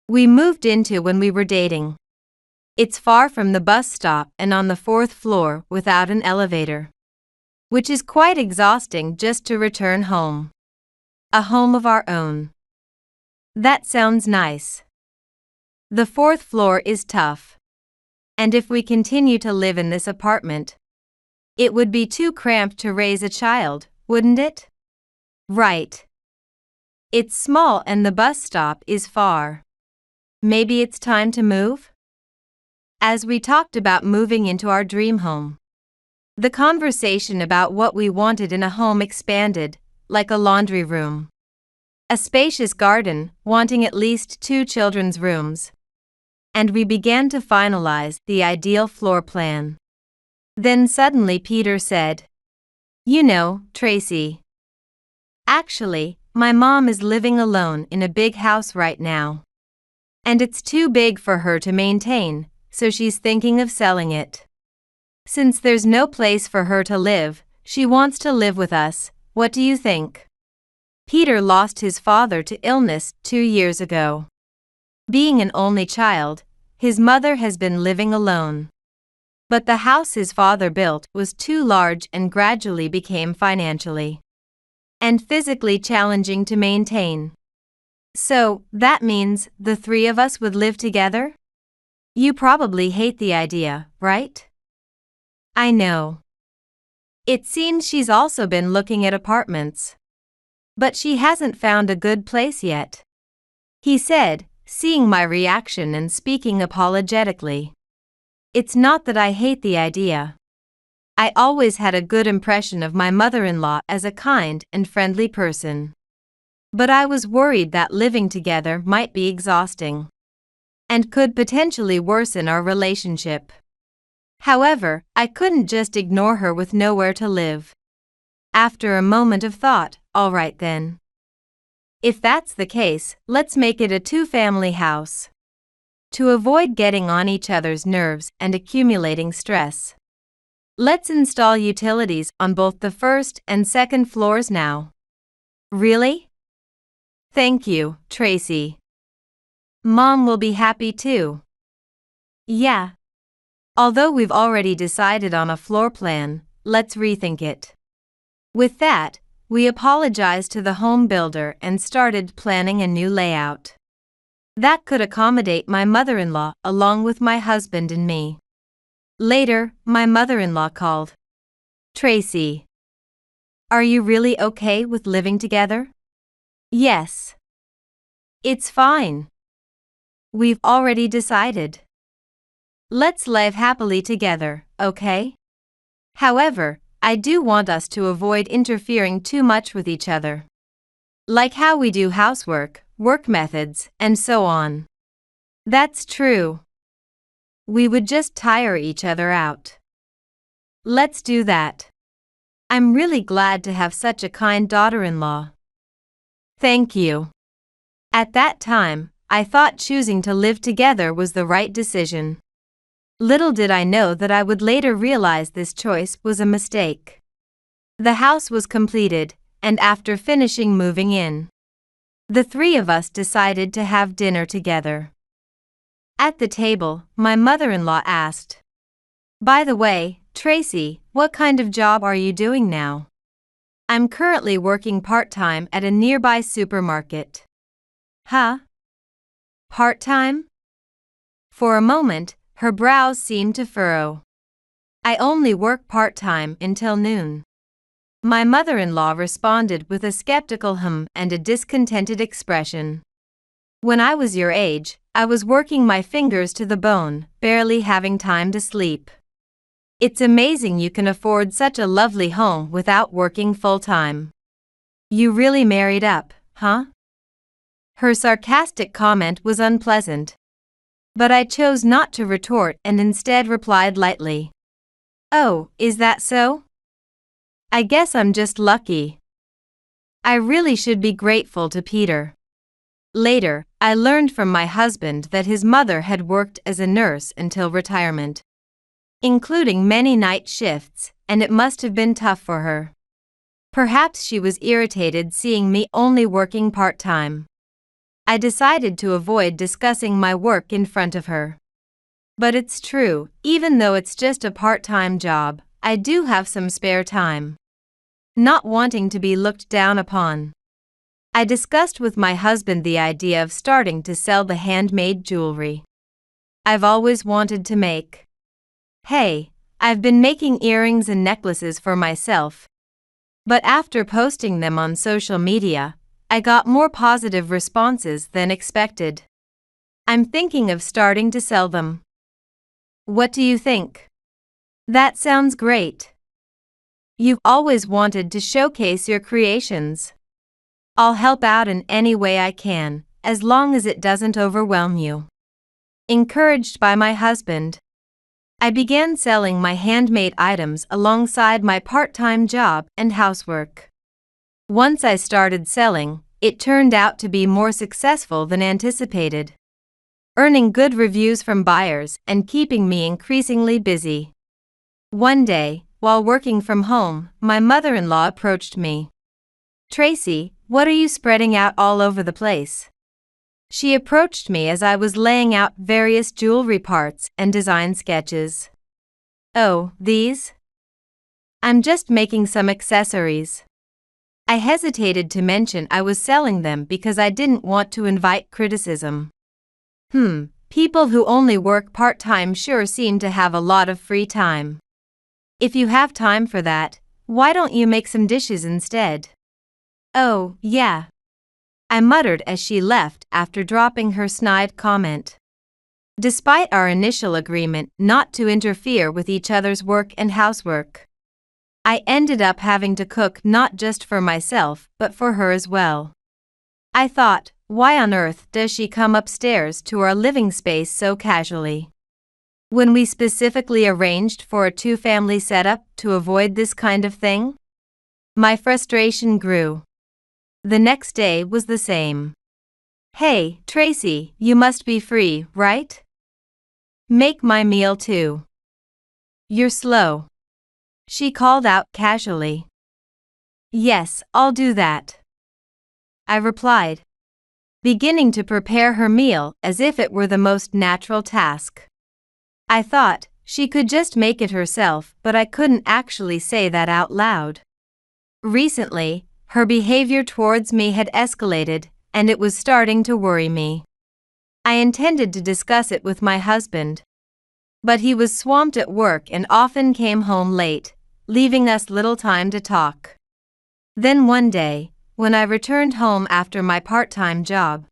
we moved into when we were dating. It's far from the bus stop and on the 4th floor without an elevator, which is quite exhausting just to return home. A home of our own. That sounds nice. The 4th floor is tough. And if we continue to live in this apartment, it would be too cramped to raise a child, wouldn't it? Right. It's small and the bus stop is far. Maybe it's time to move? As we talked about moving into our dream home, the conversation about what we wanted in a home expanded, like a laundry room. A spacious garden, wanting at least 2 children's rooms. And we began to finalize the ideal floor plan. Then suddenly Peter said, "You know, Tracy, actually, my mom is living alone in a big house right now. And it's too big for her to maintain, so she's thinking of selling it. Since there's no place for her to live, she wants to live with us. What do you think?" Peter lost his father to illness 2 years ago. Being an only child, his mother has been living alone. But the house his father built was too large and gradually became financially and physically challenging to maintain. So, that means the 3 of us would live together? You probably hate the idea, right? I know. It seems she's also been looking at apartments. But she hasn't found a good place yet. He said, seeing my reaction and speaking apologetically. It's not that I hate the idea. I always had a good impression of my mother-in-law as a kind and friendly person. But I was worried that living together might be exhausting and could potentially worsen our relationship. However, I couldn't just ignore her with nowhere to live. After a moment of thought, all right then. If that's the case, let's make it a two-family house. To avoid getting on each other's nerves and accumulating stress, let's install utilities on both the first and second floors now. Really? Thank you, Tracy. Mom will be happy too. Yeah. Although we've already decided on a floor plan, let's rethink it. With that, we apologized to the home builder and started planning a new layout that could accommodate my mother-in-law along with my husband and me. Later, my mother-in-law called. Tracy, are you really okay with living together? Yes. It's fine. We've already decided. Let's live happily together, okay? However, I do want us to avoid interfering too much with each other. Like how we do housework, work methods, and so on. That's true. We would just tire each other out. Let's do that. I'm really glad to have such a kind daughter-in-law. Thank you. At that time, I thought choosing to live together was the right decision. Little did I know that I would later realize this choice was a mistake. The house was completed, and after finishing moving in, the three of us decided to have dinner together. At the table, my mother-in-law asked, "By the way, Tracy, what kind of job are you doing now?" "I'm currently working part-time at a nearby supermarket." Huh? Part-time? For a moment, her brows seemed to furrow. "I only work part-time until noon." My mother-in-law responded with a skeptical and a discontented expression. "When I was your age, I was working my fingers to the bone, barely having time to sleep. It's amazing you can afford such a lovely home without working full-time. You really married up, huh?" Her sarcastic comment was unpleasant, but I chose not to retort and instead replied lightly, "Oh, is that so? I guess I'm just lucky." I really should be grateful to Peter. Later, I learned from my husband that his mother had worked as a nurse until retirement, including many night shifts, and it must have been tough for her. Perhaps she was irritated seeing me only working part-time. I decided to avoid discussing my work in front of her. But it's true, even though it's just a part-time job, I do have some spare time. Not wanting to be looked down upon, I discussed with my husband the idea of starting to sell the handmade jewelry I've always wanted to make. Hey, I've been making earrings and necklaces for myself, but after posting them on social media, I got more positive responses than expected. I'm thinking of starting to sell them. What do you think? That sounds great. You've always wanted to showcase your creations. I'll help out in any way I can, as long as it doesn't overwhelm you. Encouraged by my husband, I began selling my handmade items alongside my part-time job and housework. Once I started selling, it turned out to be more successful than anticipated, earning good reviews from buyers and keeping me increasingly busy. One day, while working from home, my mother-in-law approached me. "Tracy, what are you spreading out all over the place?" She approached me as I was laying out various jewelry parts and design sketches. "Oh, these? I'm just making some accessories." I hesitated to mention I was selling them because I didn't want to invite criticism. People who only work part-time sure seem to have a lot of free time. If you have time for that, why don't you make some dishes instead? "Oh, yeah," I muttered as she left after dropping her snide comment. Despite our initial agreement not to interfere with each other's work and housework, I ended up having to cook not just for myself but for her as well. I thought, why on earth does she come upstairs to our living space so casually? when we specifically arranged for a two-family setup to avoid this kind of thing? My frustration grew. The next day was the same. "Hey, Tracy, you must be free, right? Make my meal too. You're slow," she called out casually. "Yes, I'll do that," I replied, beginning to prepare her meal as if it were the most natural task. I thought she could just make it herself, but I couldn't actually say that out loud. Recently, her behavior towards me had escalated, and it was starting to worry me. I intended to discuss it with my husband, but he was swamped at work and often came home late, leaving us little time to talk. Then one day, when I returned home after my part-time job,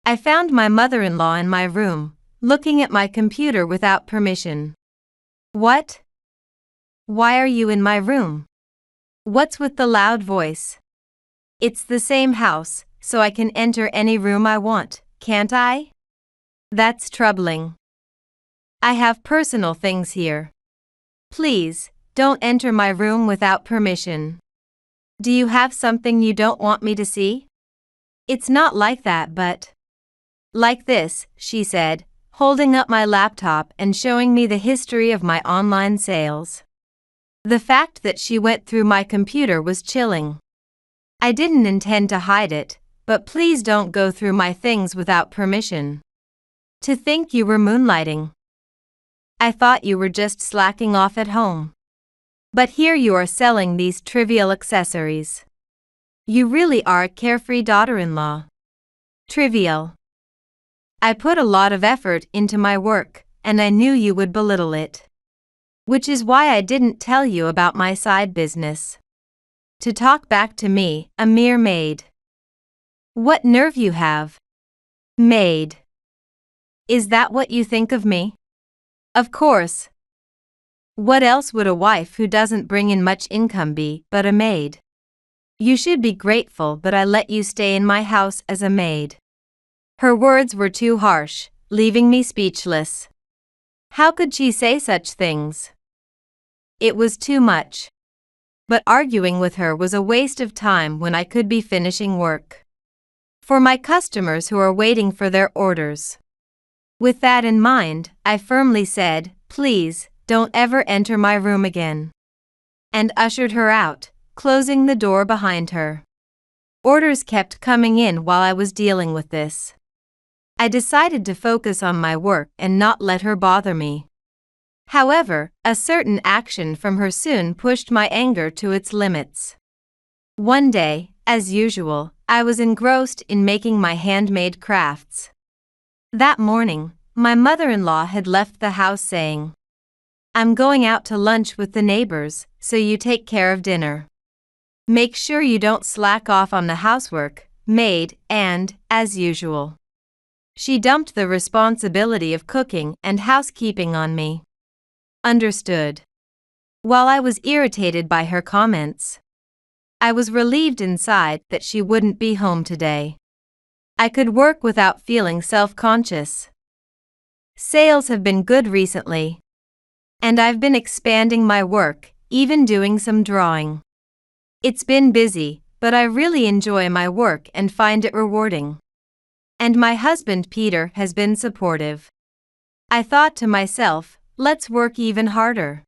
I found my mother-in-law in my room, looking at my computer without permission. "What? Why are you in my room? What's with the loud voice? It's the same house, so I can enter any room I want, can't I? That's troubling. I have personal things here. Please, don't enter my room without permission. Do you have something you don't want me to see?" "It's not like that, but..." "Like this," she said, holding up my laptop and showing me the history of my online sales. The fact that she went through my computer was chilling. "I didn't intend to hide it, but please don't go through my things without permission. To think you were moonlighting. I thought you were just slacking off at home. But here you are selling these trivial accessories. You really are a carefree daughter-in-law." Trivial. I put a lot of effort into my work, and I knew you would belittle it. Which is why I didn't tell you about my side business. To talk back to me, a mere maid. What nerve you have. Maid. Is that what you think of me? Of course. What else would a wife who doesn't bring in much income be but a maid? You should be grateful that I let you stay in my house as a maid. Her words were too harsh, leaving me speechless. How could she say such things? It was too much. But arguing with her was a waste of time when I could be finishing work for my customers who are waiting for their orders. With that in mind, I firmly said, "Please, don't ever enter my room again," and ushered her out, closing the door behind her. Orders kept coming in while I was dealing with this. I decided to focus on my work and not let her bother me. However, a certain action from her soon pushed my anger to its limits. One day, as usual, I was engrossed in making my handmade crafts. That morning, my mother-in-law had left the house saying, "I'm going out to lunch with the neighbors, so you take care of dinner. Make sure you don't slack off on the housework, maid," and, as usual, she dumped the responsibility of cooking and housekeeping on me. Understood. While I was irritated by her comments, I was relieved inside that she wouldn't be home today. I could work without feeling self-conscious. Sales have been good recently, and I've been expanding my work, even doing some drawing. It's been busy, but I really enjoy my work and find it rewarding. And my husband Peter has been supportive. I thought to myself, let's work even harder.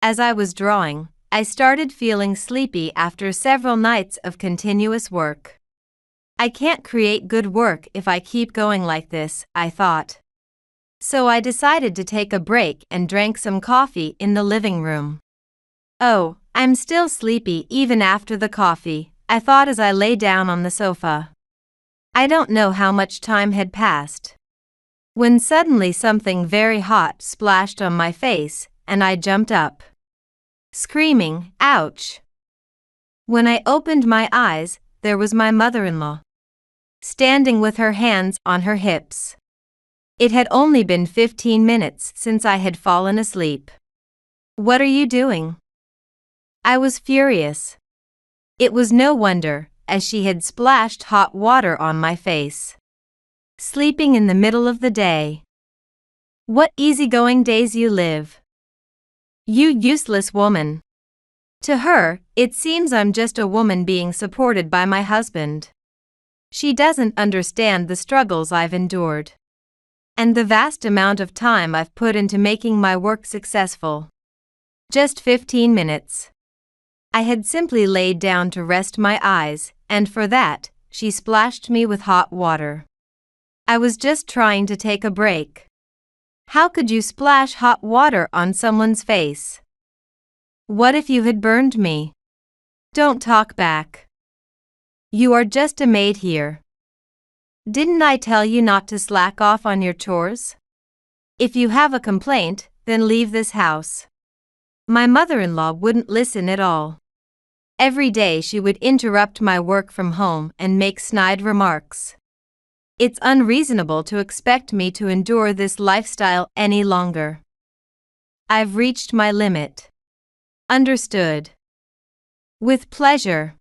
As I was drawing, I started feeling sleepy after several nights of continuous work. I can't create good work if I keep going like this, I thought. So I decided to take a break and drank some coffee in the living room. "Oh, I'm still sleepy even after the coffee," I thought as I lay down on the sofa. I don't know how much time had passed, when suddenly something very hot splashed on my face, and I jumped up, screaming, "Ouch!" When I opened my eyes, there was my mother-in-law, standing with her hands on her hips. It had only been 15 minutes since I had fallen asleep. "What are you doing?" I was furious. It was no wonder, as she had splashed hot water on my face. Sleeping in the middle of the day. What easygoing days you live. You useless woman. To her, it seems I'm just a woman being supported by my husband. She doesn't understand the struggles I've endured. And the vast amount of time I've put into making my work successful. Just 15 minutes. I had simply laid down to rest my eyes, and for that, she splashed me with hot water. I was just trying to take a break. How could you splash hot water on someone's face? What if you had burned me? Don't talk back. You are just a maid here. Didn't I tell you not to slack off on your chores? If you have a complaint, then leave this house. My mother-in-law wouldn't listen at all. Every day she would interrupt my work from home and make snide remarks. It's unreasonable to expect me to endure this lifestyle any longer. I've reached my limit. Understood. With pleasure.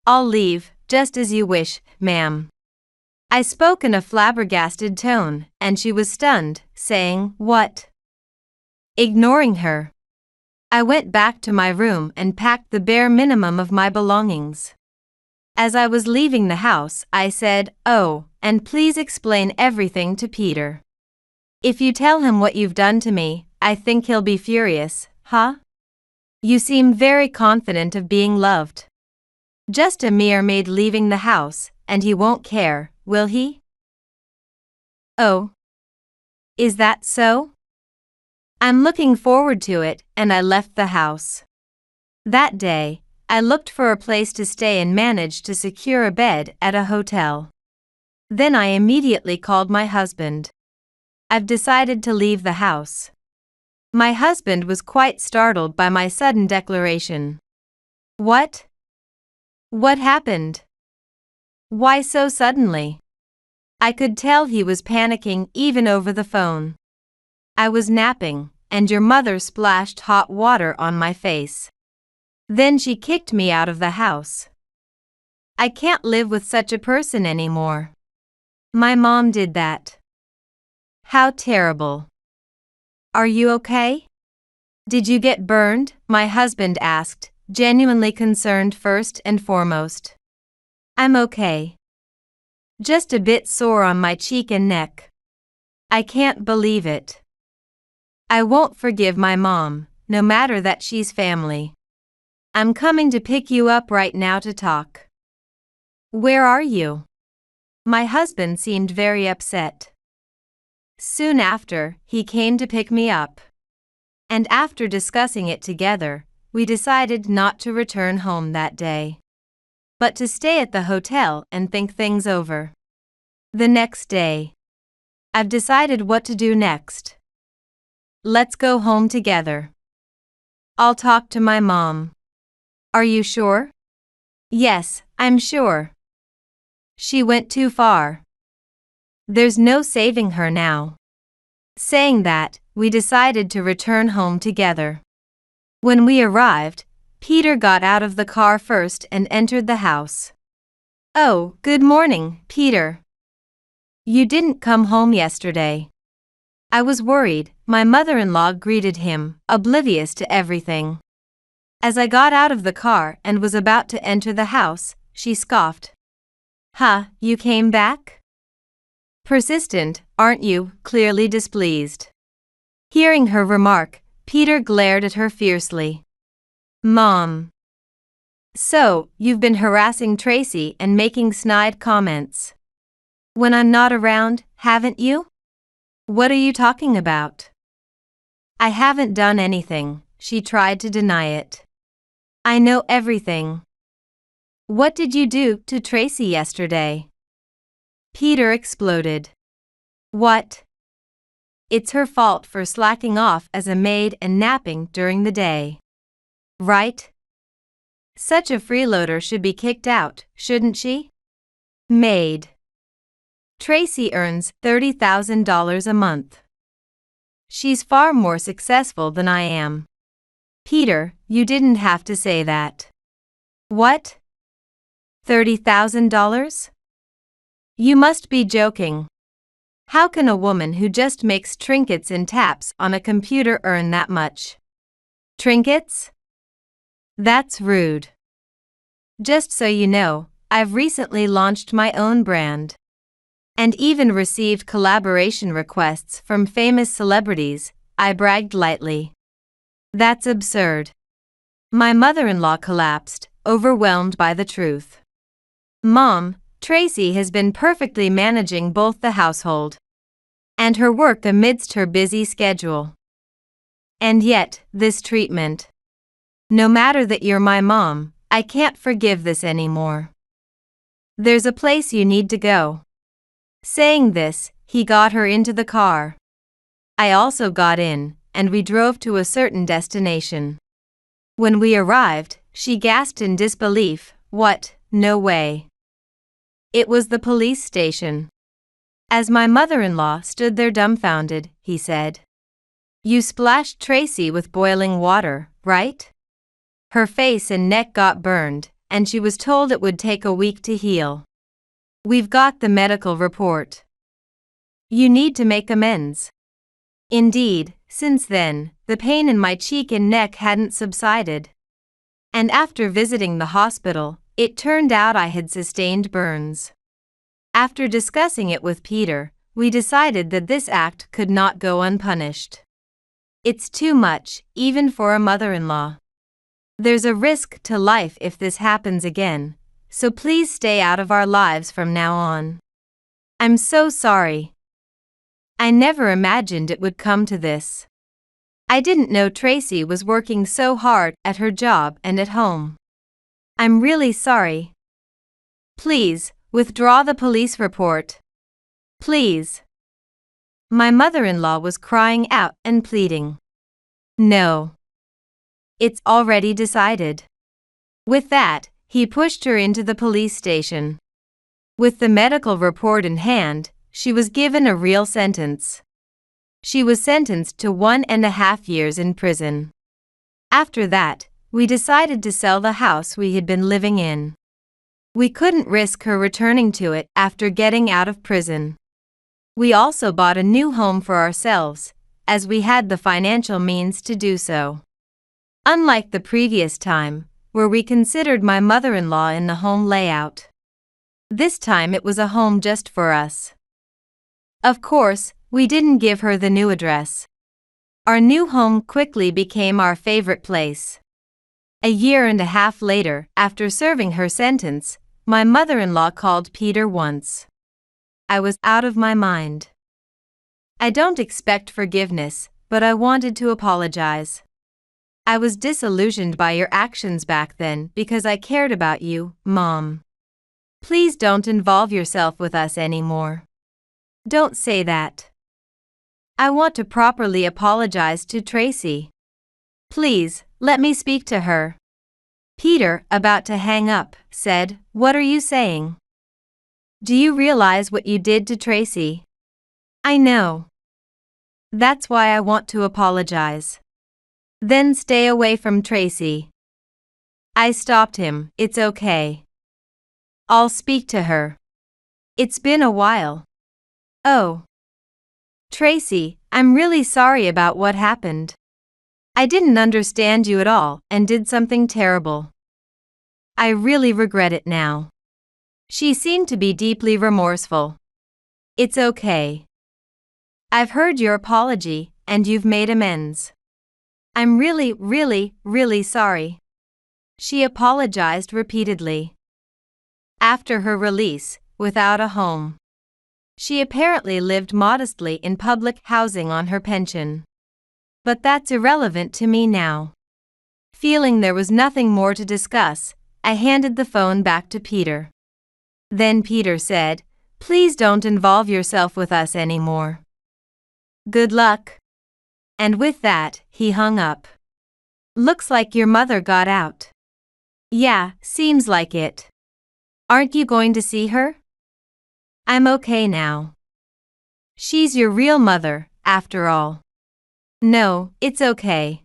I'll leave, just as you wish, ma'am. I spoke in a flabbergasted tone, and she was stunned, saying, "What?" Ignoring her. I went back to my room and packed the bare minimum of my belongings. As I was leaving the house, I said, "Oh, and please explain everything to Peter. If you tell him what you've done to me, I think he'll be furious, huh? You seem very confident of being loved. Just a mere maid leaving the house, and he won't care, will he?" "Oh. Is that so? I'm looking forward to it," and I left the house. That day, I looked for a place to stay and managed to secure a bed at a hotel. Then I immediately called my husband. "I've decided to leave the house." My husband was quite startled by my sudden declaration. "What? What happened? Why so suddenly?" I could tell he was panicking even over the phone. "I was napping, and your mother splashed hot water on my face. Then she kicked me out of the house. I can't live with such a person anymore. My mom did that." "How terrible. Are you okay? Did you get burned?" my husband asked, genuinely concerned first and foremost. "I'm okay. Just a bit sore on my cheek and neck. I can't believe it. I won't forgive my mom, no matter that she's family. I'm coming to pick you up right now to talk." "Where are you?" My husband seemed very upset. Soon after, he came to pick me up. And after discussing it together, we decided not to return home that day, but to stay at the hotel and think things over. The next day. I've decided what to do next. Let's go home together. I'll talk to my mom. Are you sure? Yes, I'm sure. She went too far. There's no saving her now. Saying that, we decided to return home together. When we arrived, Peter got out of the car first and entered the house. "Oh, good morning, Peter. You didn't come home yesterday." I was worried. My mother-in-law greeted him, oblivious to everything. As I got out of the car and was about to enter the house, she scoffed. "Huh, you came back? Persistent, aren't you?" clearly displeased. Hearing her remark, Peter glared at her fiercely. "Mom. So, you've been harassing Tracy and making snide comments when I'm not around, haven't you? What are you talking about?" "I haven't done anything," she tried to deny it. "I know everything." "What did you do to Tracy yesterday?" Peter exploded. "What? It's her fault for slacking off as a maid and napping during the day. Right? Such a freeloader should be kicked out, shouldn't she? Maid. Tracy earns $30,000 a month. She's far more successful than I am." "Peter, you didn't have to say that." "What? $30,000? You must be joking." How can a woman who just makes trinkets and taps on a computer earn that much? Trinkets? That's rude. Just so you know, I've recently launched my own brand. And even received collaboration requests from famous celebrities, I bragged lightly. That's absurd. My mother-in-law collapsed, overwhelmed by the truth. Mom, Tracy has been perfectly managing both the household and her work amidst her busy schedule. And yet, this treatment. No matter that you're my mom, I can't forgive this anymore. There's a place you need to go. Saying this, he got her into the car. I also got in, and we drove to a certain destination. When we arrived, she gasped in disbelief. What? No way. It was the police station. As my mother-in-law stood there dumbfounded, he said, "You splashed Tracy with boiling water, right?" Her face and neck got burned, and she was told it would take a week to heal. We've got the medical report. You need to make amends. Indeed, since then, the pain in my cheek and neck hadn't subsided. And after visiting the hospital, it turned out I had sustained burns. After discussing it with Peter, we decided that this act could not go unpunished. It's too much, even for a mother-in-law. There's a risk to life if this happens again, so please stay out of our lives from now on. I'm so sorry. I never imagined it would come to this. I didn't know Tracy was working so hard at her job and at home. I'm really sorry. Please, withdraw the police report. Please. My mother-in-law was crying out and pleading. No. It's already decided. With that, he pushed her into the police station. With the medical report in hand, she was given a real sentence. She was sentenced to 1.5 years in prison. After that, we decided to sell the house we had been living in. We couldn't risk her returning to it after getting out of prison. We also bought a new home for ourselves, as we had the financial means to do so. Unlike the previous time, where we considered my mother-in-law in the home layout. This time it was a home just for us. Of course, we didn't give her the new address. Our new home quickly became our favorite place. 1.5 years later, after serving her sentence, my mother-in-law called Peter once. I was out of my mind. I don't expect forgiveness, but I wanted to apologize. I was disillusioned by your actions back then because I cared about you, Mom. Please don't involve yourself with us anymore. Don't say that. I want to properly apologize to Tracy. Please, let me speak to her. Peter, about to hang up, said, "What are you saying? Do you realize what you did to Tracy?" I know. That's why I want to apologize. Then stay away from Tracy. I stopped him. It's okay. I'll speak to her. It's been a while. Oh. Tracy, I'm really sorry about what happened. I didn't understand you at all and did something terrible. I really regret it now. She seemed to be deeply remorseful. It's okay. I've heard your apology and you've made amends. I'm really sorry. She apologized repeatedly. After her release, without a home, she apparently lived modestly in public housing on her pension. But that's irrelevant to me now. Feeling there was nothing more to discuss, I handed the phone back to Peter. Then Peter said, "Please don't involve yourself with us anymore. Good luck." And with that, he hung up. Looks like your mother got out. Yeah, seems like it. Aren't you going to see her? I'm okay now. She's your real mother, after all. No, it's okay.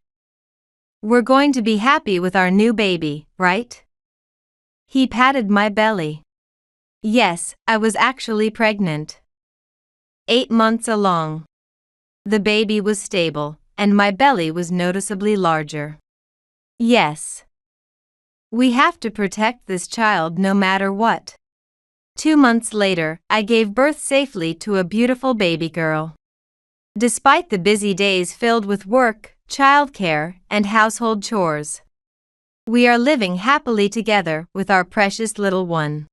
We're going to be happy with our new baby, right? He patted my belly. Yes, I was actually pregnant. 8 months along. The baby was stable, and my belly was noticeably larger. Yes. We have to protect this child no matter what. 2 months later, I gave birth safely to a beautiful baby girl. Despite the busy days filled with work, childcare, and household chores, we are living happily together with our precious little one.